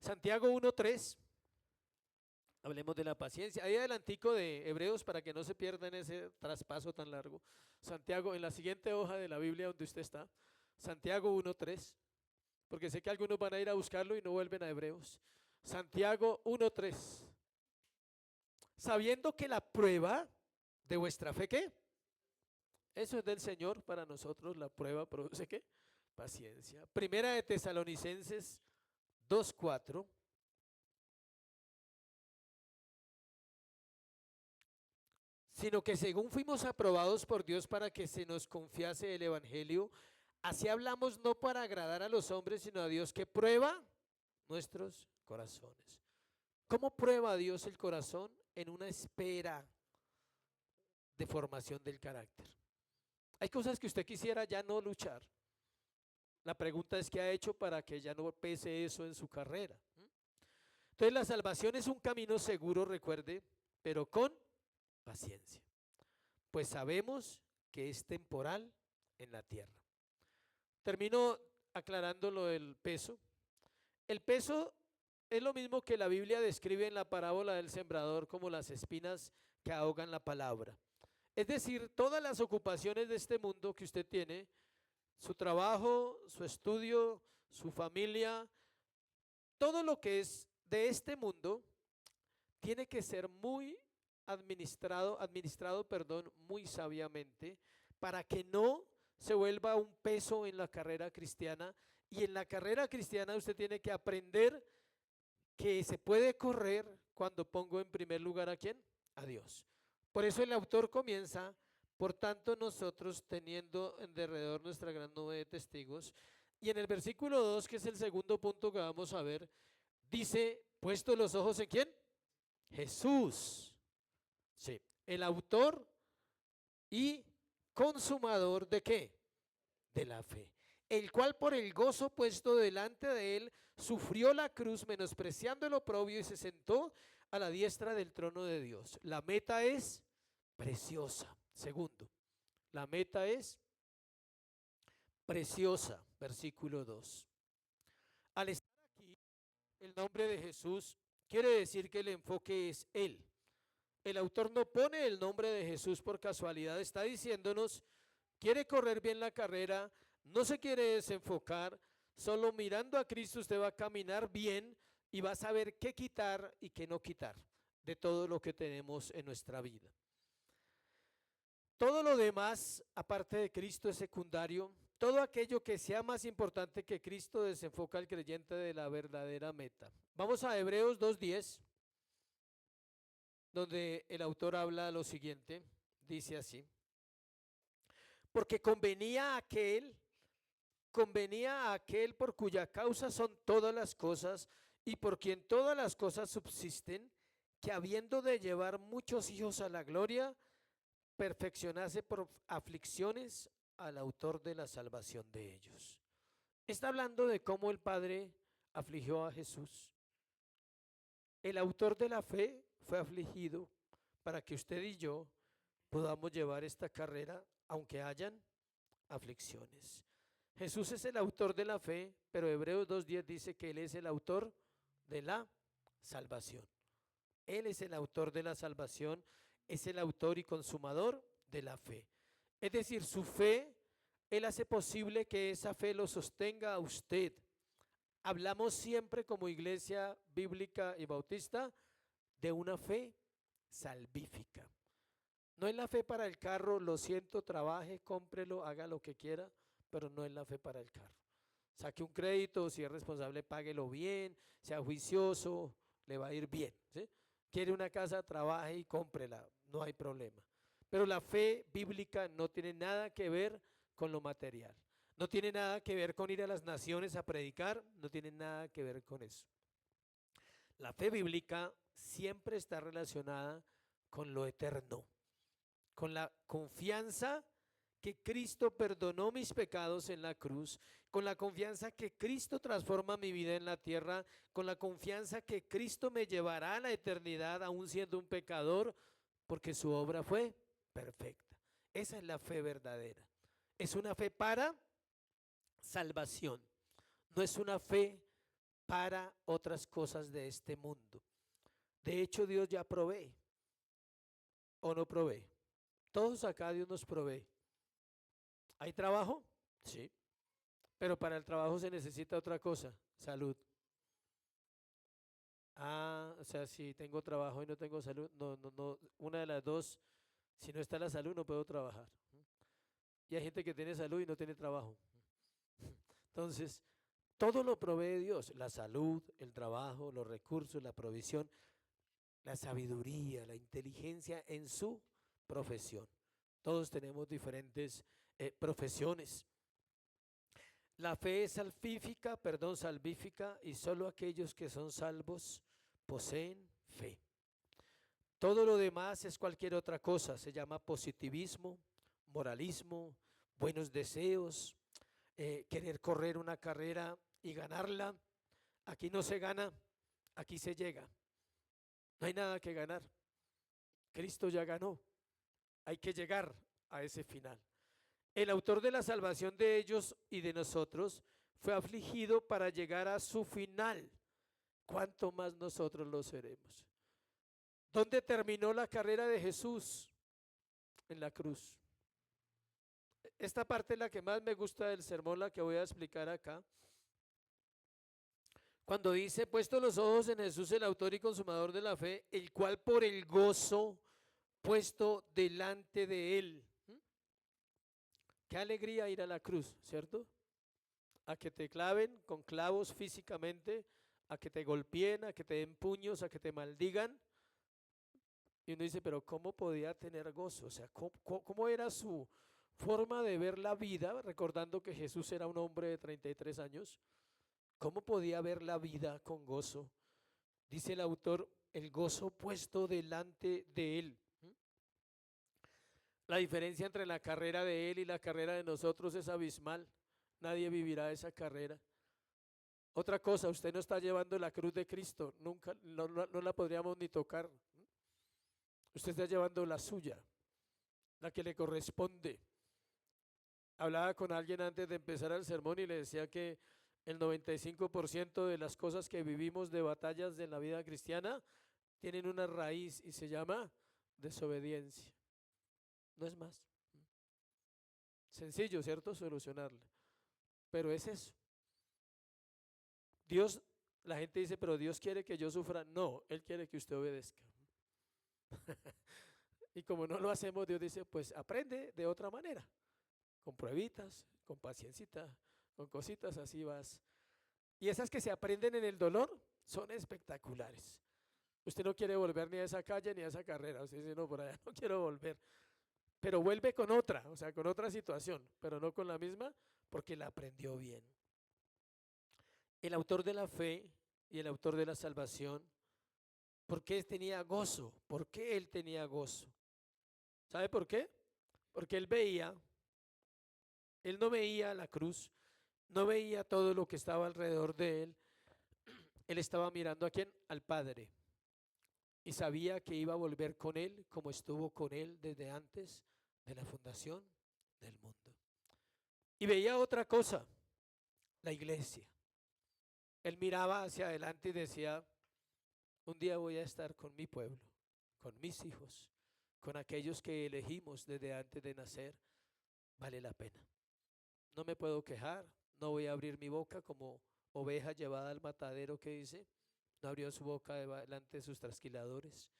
Santiago 1:3. Hablemos de la paciencia. Ahí adelantico de Hebreos para que no se pierdan ese traspaso tan largo. Santiago, en la siguiente hoja de la Biblia donde usted está, Santiago 1:3, porque sé que algunos van a ir a buscarlo y no vuelven a Hebreos. Santiago 1:3. Sabiendo que la prueba de vuestra fe, ¿qué? Eso es del Señor para nosotros, la prueba produce ¿qué? Paciencia. Primera de Tesalonicenses 2:4. Sino que según fuimos aprobados por Dios para que se nos confiase el Evangelio, así hablamos no para agradar a los hombres, sino a Dios que prueba nuestros corazones. ¿Cómo prueba a Dios el corazón? En una espera de formación del carácter. Hay cosas que usted quisiera ya no luchar. La pregunta es qué ha hecho para que ya no pese eso en su carrera. Entonces la salvación es un camino seguro, recuerde, pero con paciencia, pues sabemos que es temporal en la tierra. Termino aclarando lo del peso. El peso es lo mismo que la Biblia describe en la parábola del sembrador como las espinas que ahogan la palabra. Es decir, todas las ocupaciones de este mundo que usted tiene, su trabajo, su estudio, su familia, todo lo que es de este mundo tiene que ser muy administrado, muy sabiamente, para que no se vuelva un peso en la carrera cristiana. Y en la carrera cristiana usted tiene que aprender que se puede correr cuando pongo en primer lugar ¿a quién? A Dios. Por eso el autor comienza, por tanto nosotros teniendo en derredor nuestra gran nube de testigos. Y en el versículo 2, que es el segundo punto que vamos a ver, dice, puesto los ojos en ¿quién? Jesús. Sí, el autor y consumador ¿de qué? De la fe, el cual por el gozo puesto delante de él sufrió la cruz, menospreciando el oprobio, y se sentó a la diestra del trono de Dios. La meta es preciosa. Segundo, la meta es preciosa. Versículo 2. Al estar aquí, el nombre de Jesús quiere decir que el enfoque es Él. El autor no pone el nombre de Jesús por casualidad, está diciéndonos, quiere correr bien la carrera, no se quiere desenfocar, solo mirando a Cristo usted va a caminar bien y va a saber qué quitar y qué no quitar de todo lo que tenemos en nuestra vida. Todo lo demás, aparte de Cristo, es secundario. Todo aquello que sea más importante que Cristo desenfoca al creyente de la verdadera meta. Vamos a Hebreos 2:10. Donde el autor habla lo siguiente, dice así, porque convenía a aquel por cuya causa son todas las cosas y por quien todas las cosas subsisten, que habiendo de llevar muchos hijos a la gloria, perfeccionase por aflicciones al autor de la salvación de ellos. Está hablando de cómo el Padre afligió a Jesús. El autor de la fe fue afligido para que usted y yo podamos llevar esta carrera aunque hayan aflicciones. Jesús es el autor de la fe, pero Hebreos 2:10 dice que Él es el autor de la salvación. Él es el autor de la salvación, es el autor y consumador de la fe. Es decir, su fe, Él hace posible que esa fe lo sostenga a usted. Hablamos siempre como iglesia bíblica y bautista de una fe salvífica. No es la fe para el carro, lo siento, trabaje, cómprelo, haga lo que quiera, pero no es la fe para el carro. Saque un crédito, si es responsable, páguelo bien, sea juicioso, le va a ir bien, ¿sí? Quiere una casa, trabaje y cómprela, no hay problema. Pero la fe bíblica no tiene nada que ver con lo material. No tiene nada que ver con ir a las naciones a predicar, no tiene nada que ver con eso. La fe bíblica siempre está relacionada con lo eterno, con la confianza que Cristo perdonó mis pecados en la cruz, con la confianza que Cristo transforma mi vida en la tierra, con la confianza que Cristo me llevará a la eternidad aún siendo un pecador, porque su obra fue perfecta. Esa es la fe verdadera. Es una fe para salvación, no es una fe para otras cosas de este mundo. De hecho, Dios ya provee, ¿o no provee? Todos acá Dios nos provee. ¿Hay trabajo? Sí. Pero para el trabajo se necesita otra cosa, salud. O sea, si tengo trabajo y no tengo salud, no, una de las dos, si no está la salud no puedo trabajar. Y hay gente que tiene salud y no tiene trabajo. Entonces, todo lo provee Dios, la salud, el trabajo, los recursos, la provisión, la sabiduría, la inteligencia en su profesión. Todos tenemos diferentes profesiones. La fe es salvífica, y solo aquellos que son salvos poseen fe. Todo lo demás es cualquier otra cosa, se llama positivismo, moralismo, buenos deseos, querer correr una carrera y ganarla. Aquí no se gana, aquí se llega. No hay nada que ganar. Cristo ya ganó. Hay que llegar a ese final. El autor de la salvación de ellos y de nosotros fue afligido para llegar a su final. ¿Cuánto más nosotros lo seremos? ¿Dónde terminó la carrera de Jesús? En la cruz. Esta parte es la que más me gusta del sermón, la que voy a explicar acá. Cuando dice, puesto los ojos en Jesús, el autor y consumador de la fe, el cual por el gozo puesto delante de él. Qué alegría ir a la cruz, ¿cierto? A que te claven con clavos físicamente, a que te golpeen, a que te den puños, a que te maldigan. Y uno dice, pero ¿cómo podía tener gozo? O sea, ¿cómo era su forma de ver la vida? Recordando que Jesús era un hombre de 33 años. ¿Cómo podía ver la vida con gozo? Dice el autor, el gozo puesto delante de él. La diferencia entre la carrera de él y la carrera de nosotros es abismal. Nadie vivirá esa carrera. Otra cosa, usted no está llevando la cruz de Cristo, nunca, no la podríamos ni tocar. Usted está llevando la suya, la que le corresponde. Hablaba con alguien antes de empezar el sermón y le decía que el 95% de las cosas que vivimos de batallas de la vida cristiana tienen una raíz y se llama desobediencia. No es más. Sencillo, ¿cierto? Solucionarla. Pero es eso. Dios, la gente dice, pero Dios quiere que yo sufra. No, Él quiere que usted obedezca. Y como no lo hacemos, Dios dice, pues aprende de otra manera. Con pruebitas, con paciencita, con cositas así vas. Y esas que se aprenden en el dolor son espectaculares. Usted no quiere volver ni a esa calle ni a esa carrera. Usted dice, no, por allá no quiero volver. Pero vuelve con otra, o sea, con otra situación, pero no con la misma, porque la aprendió bien. El autor de la fe y el autor de la salvación, ¿por qué tenía gozo? ¿Por qué él tenía gozo? ¿Sabe por qué? Porque él no veía la cruz, no veía todo lo que estaba alrededor de él. Él estaba mirando ¿a quién? Al Padre. y sabía que iba a volver con él como estuvo con él desde antes de la fundación del mundo. Y veía otra cosa, la iglesia. Él miraba hacia adelante y decía, un día voy a estar con mi pueblo, con mis hijos, con aquellos que elegimos desde antes de nacer, vale la pena. No me puedo quejar, no voy a abrir mi boca como oveja llevada al matadero que dice, no abrió su boca delante de sus trasquiladores.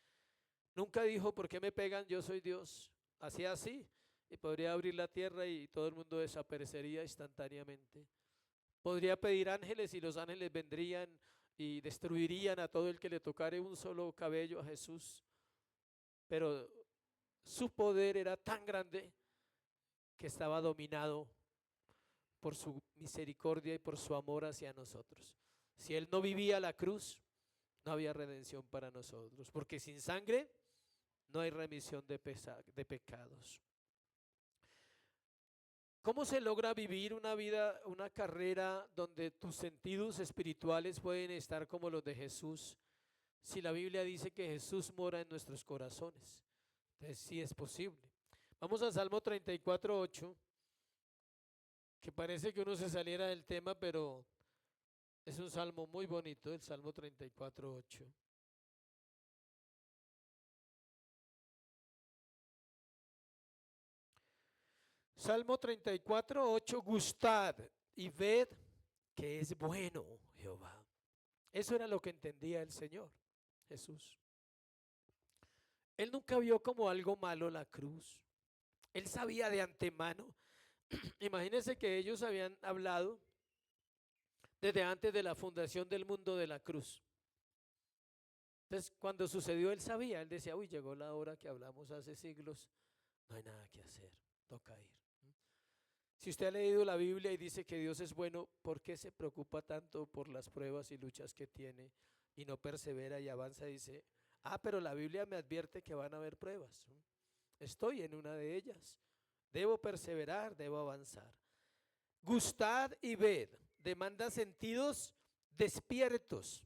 Nunca dijo, ¿por qué me pegan? Yo soy Dios. Hacía así y podría abrir la tierra y todo el mundo desaparecería instantáneamente. Podría pedir ángeles y los ángeles vendrían y destruirían a todo el que le tocare un solo cabello a Jesús. Pero su poder era tan grande que estaba dominado por su misericordia y por su amor hacia nosotros. Si Él no vivía la cruz, no había redención para nosotros, porque sin sangre no hay remisión de pecados. ¿Cómo se logra vivir una vida, una carrera donde tus sentidos espirituales pueden estar como los de Jesús? Si la Biblia dice que Jesús mora en nuestros corazones, entonces sí es posible. Vamos a Salmo 34:8, que parece que uno se saliera del tema, pero es un salmo muy bonito, el Salmo 34:8. Salmo 34:8, gustad y ved que es bueno Jehová. Eso era lo que entendía el Señor Jesús. Él nunca vio como algo malo la cruz. Él sabía de antemano. Imagínense que ellos habían hablado desde antes de la fundación del mundo de la cruz. Entonces, cuando sucedió, él sabía, él decía, uy, llegó la hora que hablamos hace siglos, no hay nada que hacer, toca ir. Si usted ha leído la Biblia y dice que Dios es bueno, ¿por qué se preocupa tanto por las pruebas y luchas que tiene y no persevera y avanza y dice, pero la Biblia me advierte que van a haber pruebas? Estoy en una de ellas, debo perseverar, debo avanzar. Gustad y ved, demanda sentidos despiertos.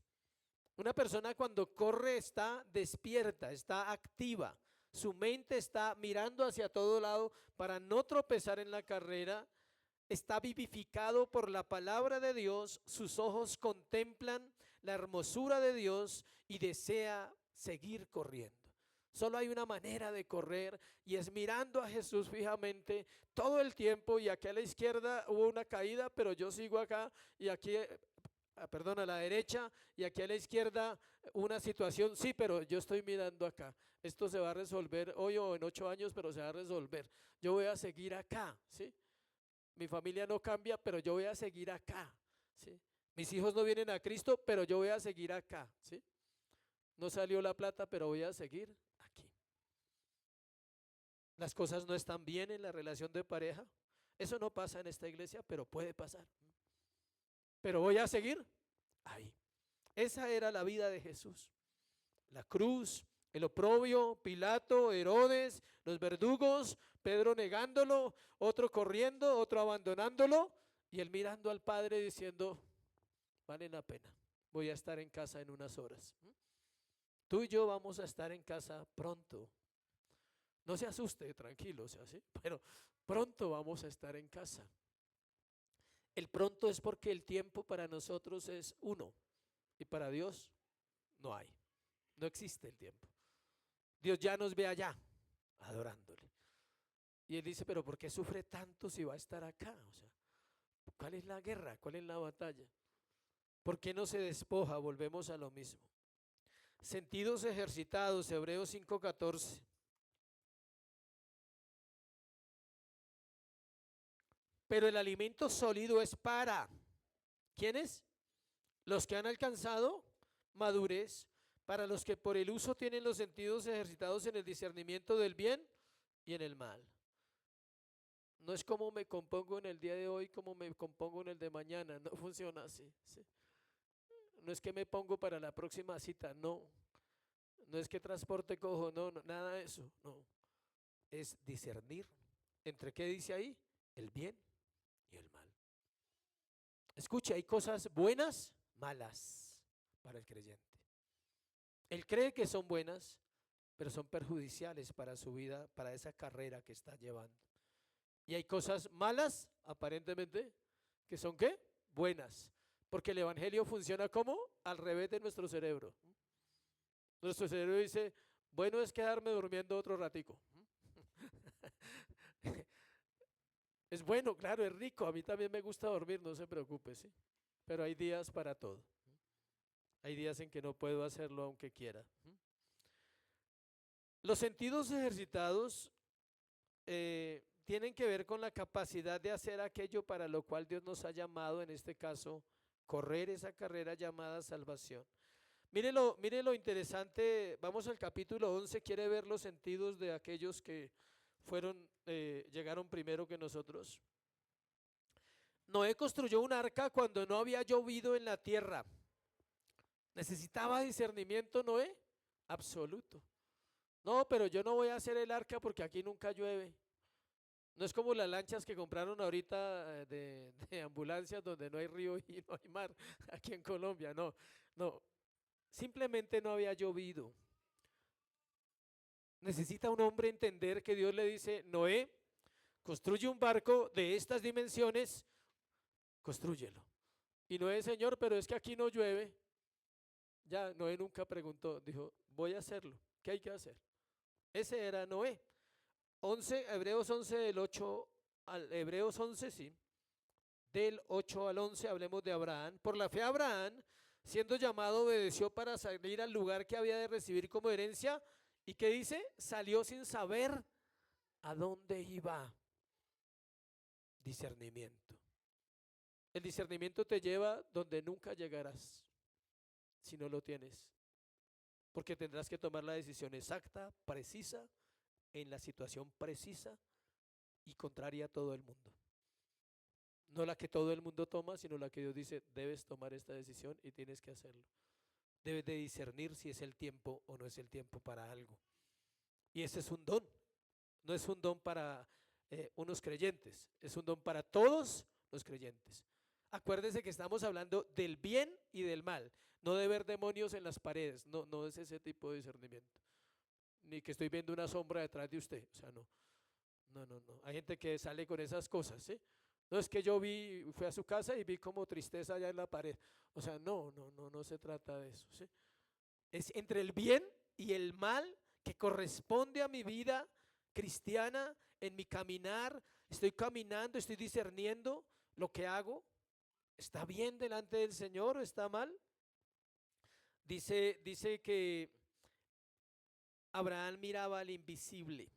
Una persona cuando corre está despierta, está activa. Su mente está mirando hacia todo lado para no tropezar en la carrera. Está vivificado por la palabra de Dios. Sus ojos contemplan la hermosura de Dios y desea seguir corriendo. Solo hay una manera de correr y es mirando a Jesús fijamente todo el tiempo. Y aquí a la izquierda hubo una caída, pero yo sigo acá, y aquí perdón, a la derecha, y aquí a la izquierda una situación, sí, pero yo estoy mirando acá. Esto se va a resolver hoy o en 8 años, pero se va a resolver. Yo voy a seguir acá, ¿sí? Mi familia no cambia, pero yo voy a seguir acá, ¿sí? Mis hijos no vienen a Cristo, pero yo voy a seguir acá, ¿sí? No salió la plata, pero voy a seguir aquí. Las cosas no están bien en la relación de pareja. Eso no pasa en esta iglesia, pero puede pasar. Pero voy a seguir ahí. Esa era la vida de Jesús. La cruz, el oprobio, Pilato, Herodes, los verdugos, Pedro negándolo, otro corriendo, otro abandonándolo, y él mirando al Padre diciendo, vale la pena, voy a estar en casa en unas horas. Tú y yo vamos a estar en casa pronto. No se asuste, tranquilo, sea así, pero pronto vamos a estar en casa. El pronto es porque el tiempo para nosotros es uno y para Dios no hay, no existe el tiempo. Dios ya nos ve allá adorándole. Y él dice, pero ¿por qué sufre tanto si va a estar acá? O sea, ¿cuál es la guerra? ¿Cuál es la batalla? ¿Por qué no se despoja? Volvemos a lo mismo. Sentidos ejercitados, Hebreos 5:14. Pero el alimento sólido es para, ¿quiénes? Los que han alcanzado madurez, para los que por el uso tienen los sentidos ejercitados en el discernimiento del bien y en el mal. No es como me compongo en el día de hoy, como me compongo en el de mañana, no funciona así, ¿sí? No es que me pongo para la próxima cita, no. No es que transporte cojo, no, no, nada de eso, no. Es discernir entre qué dice ahí, el bien y el mal. Escuche, hay cosas buenas, malas para el creyente. Él cree que son buenas, pero son perjudiciales para su vida, para esa carrera que está llevando. Y hay cosas malas, aparentemente, que son ¿qué? Buenas. Porque el evangelio funciona como al revés de nuestro cerebro. Nuestro cerebro dice, bueno es quedarme durmiendo otro ratico. Es bueno, claro, es rico. A mí también me gusta dormir, no se preocupe, ¿sí? Pero hay días para todo. Hay días en que no puedo hacerlo aunque quiera. Los sentidos ejercitados tienen que ver con la capacidad de hacer aquello para lo cual Dios nos ha llamado, en este caso, correr esa carrera llamada salvación. Mire lo interesante, vamos al capítulo 11, quiere ver los sentidos de aquellos que llegaron primero que nosotros. Noé construyó un arca cuando no había llovido en la tierra. ¿Necesitaba discernimiento Noé? Absoluto. No, pero yo no voy a hacer el arca porque aquí nunca llueve. No es como las lanchas que compraron ahorita de ambulancias donde no hay río y no hay mar, aquí en Colombia, no, no, simplemente no había llovido. Necesita un hombre entender que Dios le dice, Noé, construye un barco de estas dimensiones, constrúyelo. Y Noé, Señor, pero es que aquí no llueve. Ya, Noé nunca preguntó, dijo, voy a hacerlo, ¿qué hay que hacer? Ese era Noé. Hebreos 11 del 8 al Hebreos 11, sí, del 8 al 11, hablemos de Abraham. Por la fe Abraham, siendo llamado, obedeció para salir al lugar que había de recibir como herencia. ¿Y qué dice? Salió sin saber a dónde iba. Discernimiento. El discernimiento te lleva donde nunca llegarás si no lo tienes. Porque tendrás que tomar la decisión exacta, precisa, en la situación precisa y contraria a todo el mundo. No la que todo el mundo toma, sino la que Dios dice, debes tomar esta decisión y tienes que hacerlo. Debes de discernir si es el tiempo o no es el tiempo para algo. Y ese es un don. No es un don para unos creyentes, es un don para todos los creyentes. Acuérdense que estamos hablando del bien y del mal, no de ver demonios en las paredes, no, no es ese tipo de discernimiento. Ni que estoy viendo una sombra detrás de usted, o sea, no. No. Hay gente que sale con esas cosas, ¿sí? No es que fui a su casa y vi como tristeza allá en la pared. O sea, no se trata de eso, ¿sí? Es entre el bien y el mal que corresponde a mi vida cristiana, en mi caminar. Estoy caminando, estoy discerniendo lo que hago. ¿Está bien delante del Señor o está mal? Dice que Abraham miraba al invisible.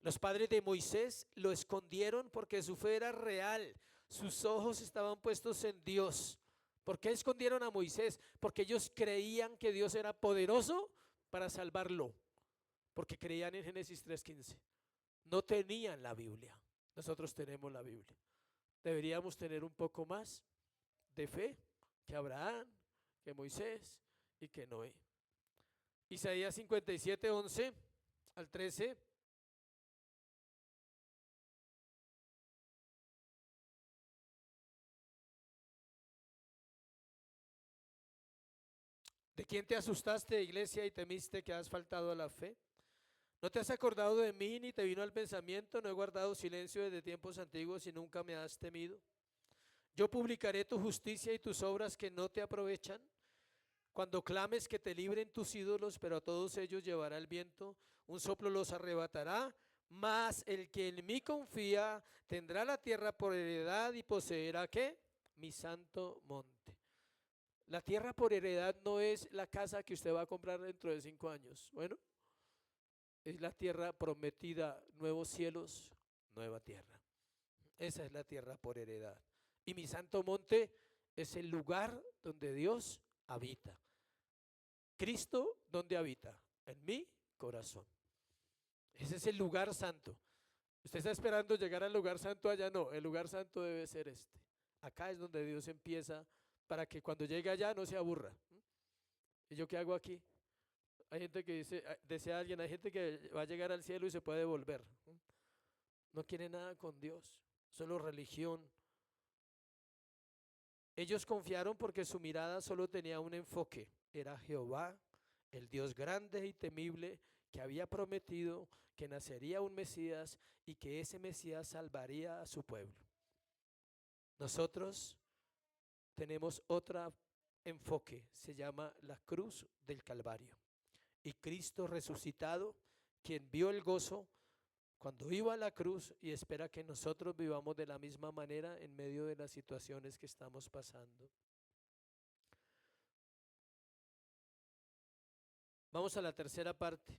Los padres de Moisés lo escondieron porque su fe era real, sus ojos estaban puestos en Dios. ¿Por qué escondieron a Moisés? Porque ellos creían que Dios era poderoso para salvarlo, porque creían en Génesis 3:15. No tenían la Biblia, nosotros tenemos la Biblia. Deberíamos tener un poco más de fe que Abraham, que Moisés y que Noé. Isaías 57:11 al 13. ¿De quién te asustaste, iglesia, y temiste que has faltado a la fe? ¿No te has acordado de mí ni te vino al pensamiento? No he guardado silencio desde tiempos antiguos y nunca me has temido. Yo publicaré tu justicia y tus obras que no te aprovechan. Cuando clames que te libren tus ídolos, pero a todos ellos llevará el viento, un soplo los arrebatará, mas el que en mí confía tendrá la tierra por heredad y poseerá ¿qué? Mi santo monte. La tierra por heredad no es la casa que usted va a comprar dentro de 5 años. Bueno, es la tierra prometida, nuevos cielos, nueva tierra. Esa es la tierra por heredad. Y mi santo monte es el lugar donde Dios habita. Cristo, ¿dónde habita? En mi corazón. Ese es el lugar santo. Usted está esperando llegar al lugar santo allá, no, el lugar santo debe ser este. Acá es donde Dios empieza para que cuando llegue allá no se aburra. ¿Y yo qué hago aquí? Hay gente que desea alguien, hay gente que va a llegar al cielo y se puede volver. No quiere nada con Dios, solo religión. Ellos confiaron porque su mirada solo tenía un enfoque, era Jehová, el Dios grande y temible que había prometido que nacería un Mesías y que ese Mesías salvaría a su pueblo. Nosotros tenemos otro enfoque, se llama la cruz del Calvario. Y Cristo resucitado, quien vio el gozo cuando iba a la cruz y espera que nosotros vivamos de la misma manera en medio de las situaciones que estamos pasando. Vamos a la tercera parte.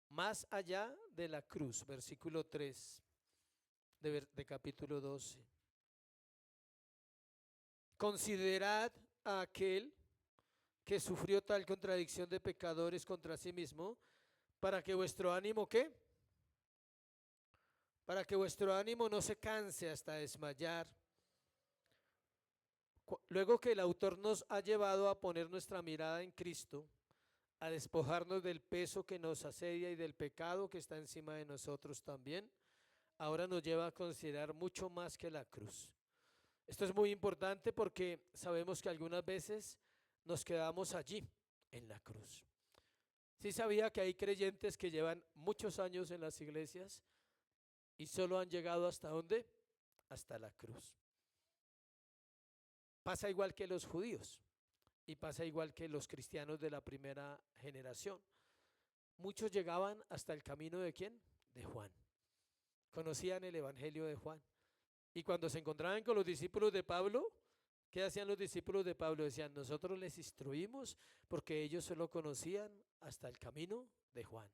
Más allá de la cruz, versículo 3 de capítulo 12. Considerad a aquel que sufrió tal contradicción de pecadores contra sí mismo, para que vuestro ánimo, ¿qué? Para que vuestro ánimo no se canse hasta desmayar. Luego que el autor nos ha llevado a poner nuestra mirada en Cristo, a despojarnos del peso que nos asedia y del pecado que está encima de nosotros también, ahora nos lleva a considerar mucho más que la cruz. Esto es muy importante porque sabemos que algunas veces nos quedamos allí, en la cruz. Sí sabía que hay creyentes que llevan muchos años en las iglesias y solo han llegado ¿hasta dónde? Hasta la cruz. Pasa igual que los judíos y pasa igual que los cristianos de la primera generación. Muchos llegaban hasta el camino ¿de quién? De Juan. Conocían el evangelio de Juan. Y cuando se encontraban con los discípulos de Pablo, ¿qué hacían los discípulos de Pablo? Decían, nosotros les instruimos porque ellos solo conocían hasta el camino de Juan.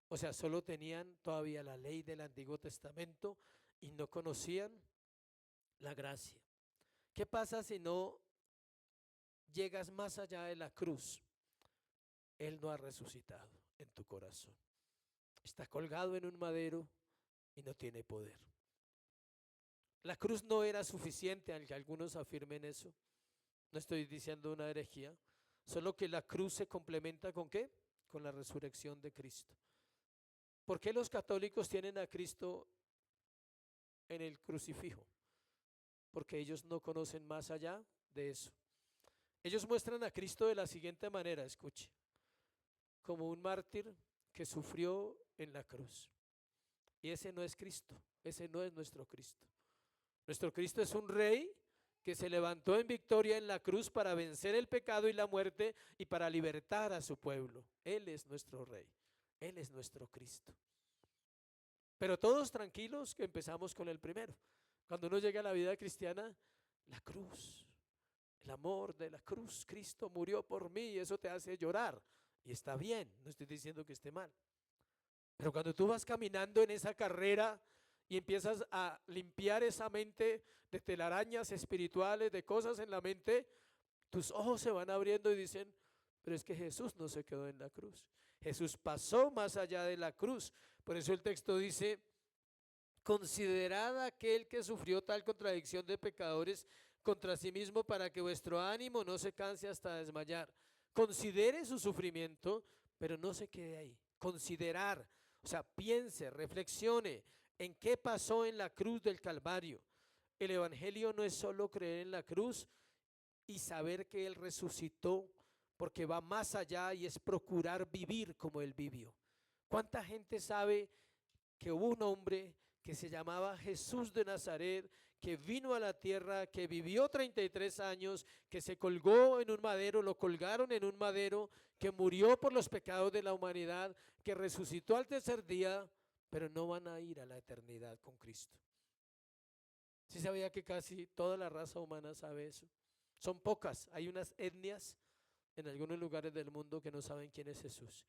O sea, solo tenían todavía la ley del Antiguo Testamento y no conocían la gracia. ¿Qué pasa si no llegas más allá de la cruz? Él no ha resucitado en tu corazón. Está colgado en un madero y no tiene poder. La cruz no era suficiente, aunque algunos afirmen eso. No estoy diciendo una herejía, solo que la cruz se complementa ¿con qué? Con la resurrección de Cristo. ¿Por qué los católicos tienen a Cristo en el crucifijo? Porque ellos no conocen más allá de eso. Ellos muestran a Cristo de la siguiente manera, escuche, como un mártir que sufrió en la cruz. Y ese no es Cristo, ese no es nuestro Cristo. Nuestro Cristo es un rey que se levantó en victoria en la cruz para vencer el pecado y la muerte y para libertar a su pueblo. Él es nuestro rey, Él es nuestro Cristo. Pero todos tranquilos que empezamos con el primero. Cuando uno llega a la vida cristiana, la cruz, el amor de la cruz, Cristo murió por mí y eso te hace llorar. Y está bien, no estoy diciendo que esté mal. Pero cuando tú vas caminando en esa carrera y empiezas a limpiar esa mente de telarañas espirituales, de cosas en la mente, tus ojos se van abriendo y dicen, pero es que Jesús no se quedó en la cruz. Jesús pasó más allá de la cruz. Por eso el texto dice, considerad a aquel que sufrió tal contradicción de pecadores contra sí mismo para que vuestro ánimo no se canse hasta desmayar. Considere su sufrimiento, pero no se quede ahí. Considerar, o sea, piense, reflexione en qué pasó en la cruz del Calvario. El evangelio no es solo creer en la cruz y saber que Él resucitó, porque va más allá y es procurar vivir como Él vivió. ¿Cuánta gente sabe que hubo un hombre que se llamaba Jesús de Nazaret, que vino a la tierra, que vivió 33 años, que se colgó en un madero, lo colgaron en un madero, que murió por los pecados de la humanidad, que resucitó al tercer día, pero no van a ir a la eternidad con Cristo? ¿Sí sabía que casi toda la raza humana sabe eso? Son pocas, hay unas etnias en algunos lugares del mundo que no saben quién es Jesús,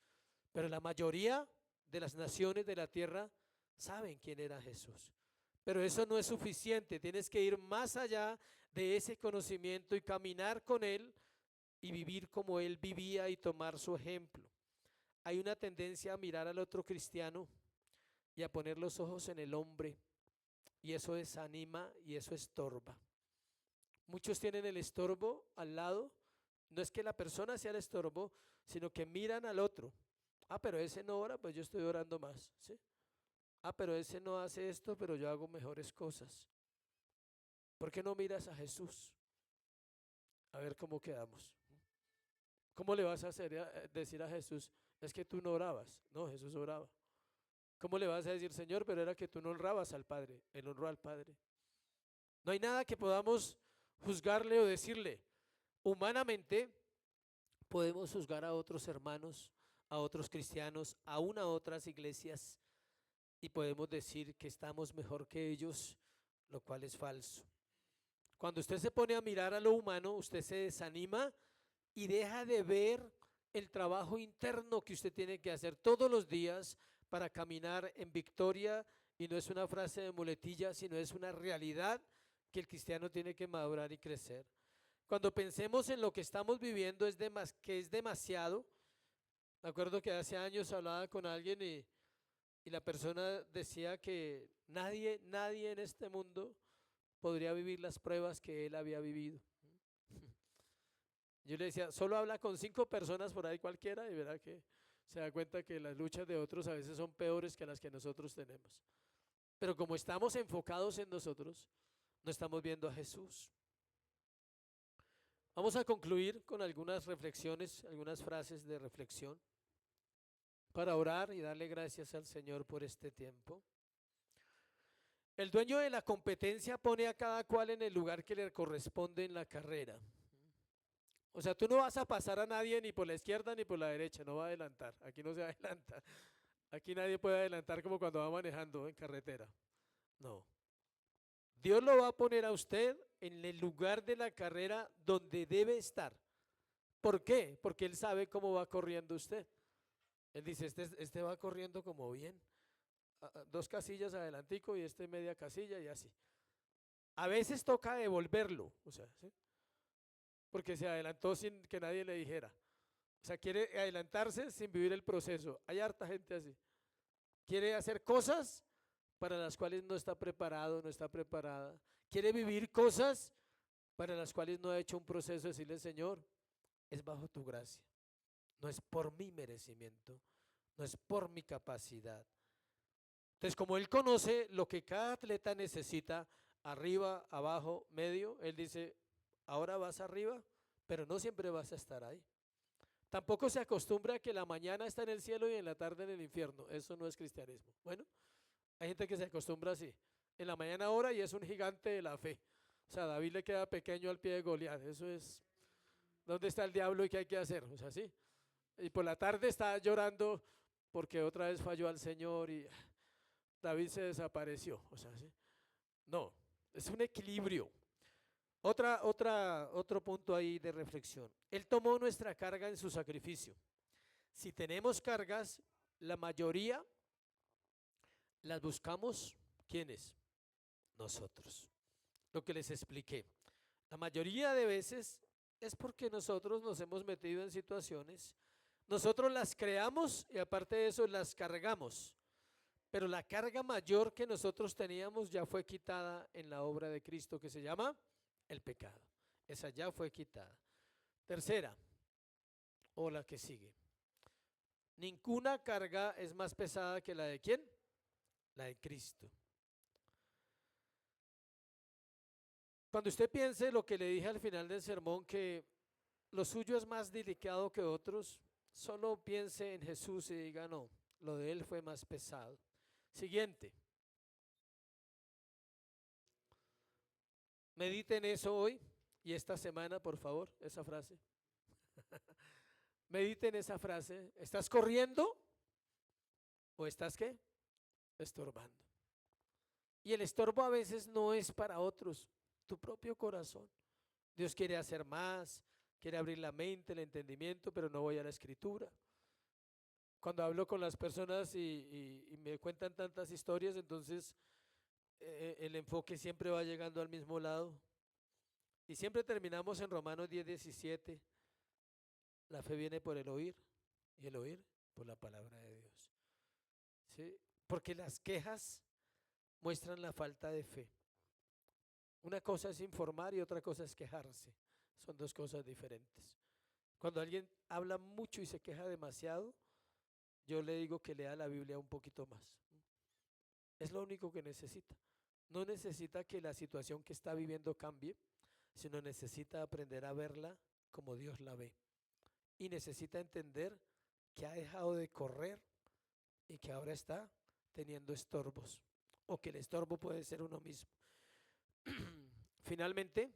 pero la mayoría de las naciones de la tierra saben quién era Jesús. Pero eso no es suficiente, tienes que ir más allá de ese conocimiento y caminar con Él y vivir como Él vivía y tomar su ejemplo. Hay una tendencia a mirar al otro cristiano y a poner los ojos en el hombre, y eso desanima y eso estorba. Muchos tienen el estorbo al lado, no es que la persona sea el estorbo, sino que miran al otro. Ah, pero ese no ora, pues yo estoy orando más, ¿sí? Ah, pero ese no hace esto, pero yo hago mejores cosas. ¿Por qué no miras a Jesús? A ver cómo quedamos. ¿Cómo le vas a decir a Jesús, es que tú no orabas? No, Jesús oraba. ¿Cómo le vas a decir, Señor, pero era que tú no honrabas al Padre? Él honró al Padre. No hay nada que podamos juzgarle o decirle. Humanamente podemos juzgar a otros hermanos, a otros cristianos, aún a otras iglesias, y podemos decir que estamos mejor que ellos, lo cual es falso. Cuando usted se pone a mirar a lo humano, usted se desanima y deja de ver el trabajo interno que usted tiene que hacer todos los días para caminar en victoria, y no es una frase de muletilla, sino es una realidad que el cristiano tiene que madurar y crecer. Cuando pensemos en lo que estamos viviendo que es demasiado. Me acuerdo que hace años hablaba con alguien y la persona decía que nadie en este mundo podría vivir las pruebas que él había vivido. Yo le decía, solo habla con 5 personas por ahí cualquiera y verá que se da cuenta que las luchas de otros a veces son peores que las que nosotros tenemos. Pero como estamos enfocados en nosotros, no estamos viendo a Jesús. Vamos a concluir con algunas reflexiones, algunas frases de reflexión para orar y darle gracias al Señor por este tiempo. El dueño de la competencia pone a cada cual en el lugar que le corresponde en la carrera. O sea, tú no vas a pasar a nadie ni por la izquierda ni por la derecha, no va a adelantar. Aquí no se adelanta. Aquí nadie puede adelantar como cuando va manejando en carretera. No. Dios lo va a poner a usted en el lugar de la carrera donde debe estar. ¿Por qué? Porque Él sabe cómo va corriendo usted. Él dice, este va corriendo como bien. 2 casillas adelantico y media casilla y así. A veces toca devolverlo, o sea, ¿sí? Porque se adelantó sin que nadie le dijera. O sea, quiere adelantarse sin vivir el proceso. Hay harta gente así. Quiere hacer cosas para las cuales no está preparado, no está preparada. Quiere vivir cosas para las cuales no ha hecho un proceso de decirle, Señor, es bajo tu gracia. No es por mi merecimiento, no es por mi capacidad. Entonces, como Él conoce lo que cada atleta necesita, arriba, abajo, medio, Él dice, ahora vas arriba, pero no siempre vas a estar ahí. Tampoco se acostumbra a que la mañana está en el cielo y en la tarde en el infierno. Eso no es cristianismo. Bueno, hay gente que se acostumbra así. En la mañana ora y es un gigante de la fe. O sea, David le queda pequeño al pie de Goliat. Eso es, ¿dónde está el diablo y qué hay que hacer? O sea, sí. Y por la tarde está llorando porque otra vez falló al Señor y David se desapareció. O sea, ¿sí? No, es un equilibrio. Otro punto ahí de reflexión. Él tomó nuestra carga en su sacrificio. Si tenemos cargas, la mayoría las buscamos, ¿quiénes? Nosotros. Lo que les expliqué. La mayoría de veces es porque nosotros nos hemos metido en situaciones, nosotros las creamos y aparte de eso las cargamos. Pero la carga mayor que nosotros teníamos ya fue quitada en la obra de Cristo, que se llama el pecado. Esa ya fue quitada. Tercera, o la que sigue. Ninguna carga es más pesada que la de ¿quién? La de Cristo. Cuando usted piense lo que le dije al final del sermón, que lo suyo es más delicado que otros, solo piense en Jesús y diga, no, lo de Él fue más pesado. Siguiente. Mediten eso hoy y esta semana, por favor, esa frase. Mediten esa frase. ¿Estás corriendo o estás qué? Estorbando. Y el estorbo a veces no es para otros, tu propio corazón. Dios quiere hacer más, quiere abrir la mente, el entendimiento, pero no voy a la escritura. Cuando hablo con las personas y me cuentan tantas historias, entonces el enfoque siempre va llegando al mismo lado. Y siempre terminamos en Romanos 10:17. La fe viene por el oír y el oír por la palabra de Dios. ¿Sí? Porque las quejas muestran la falta de fe. Una cosa es informar y otra cosa es quejarse. Son 2 cosas diferentes. Cuando alguien habla mucho y se queja demasiado, yo le digo que lea la Biblia un poquito más. Es lo único que necesita. No necesita que la situación que está viviendo cambie, sino necesita aprender a verla como Dios la ve. y necesita entender que ha dejado de correr y que ahora está teniendo estorbos, o que el estorbo puede ser uno mismo. Finalmente,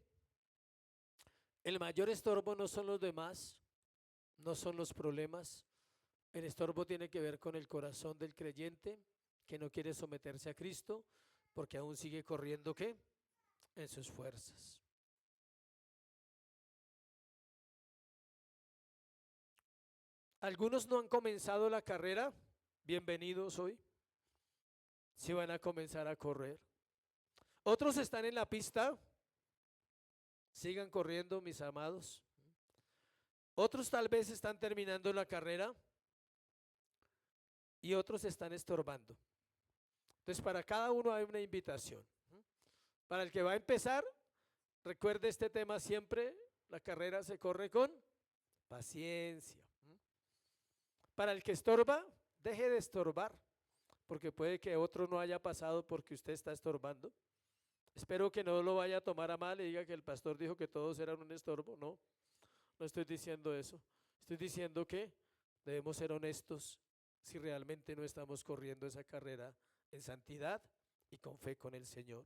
el mayor estorbo no son los demás, no son los problemas. El estorbo tiene que ver con el corazón del creyente que no quiere someterse a Cristo porque aún sigue corriendo ¿qué? En sus fuerzas. Algunos no han comenzado la carrera, bienvenidos hoy, si van a comenzar a correr. Otros están en la pista, sigan corriendo, mis amados. Otros tal vez están terminando la carrera y otros están estorbando. Entonces, para cada uno hay una invitación. Para el que va a empezar, recuerde este tema siempre: la carrera se corre con paciencia. Para el que estorba, deje de estorbar, porque puede que otro no haya pasado porque usted está estorbando. Espero que no lo vaya a tomar a mal y diga que el pastor dijo que todos eran un estorbo. No, no estoy diciendo eso. Estoy diciendo que debemos ser honestos si realmente no estamos corriendo esa carrera en santidad y con fe con el Señor.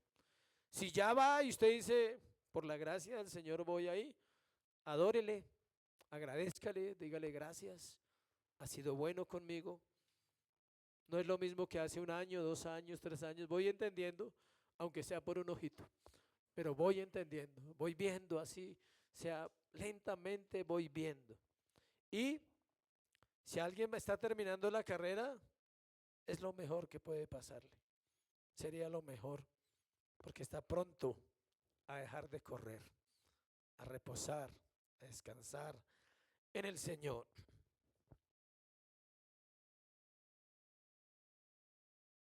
Si ya va y usted dice, por la gracia del Señor voy ahí, adórele, agradézcale, dígale gracias, ha sido bueno conmigo. No es lo mismo que hace un año, 2 años, 3 años, voy entendiendo, aunque sea por un ojito, pero voy entendiendo, voy viendo así, sea lentamente voy viendo. Y si alguien me está terminando la carrera, es lo mejor que puede pasarle, sería lo mejor, porque está pronto a dejar de correr, a reposar, a descansar en el Señor.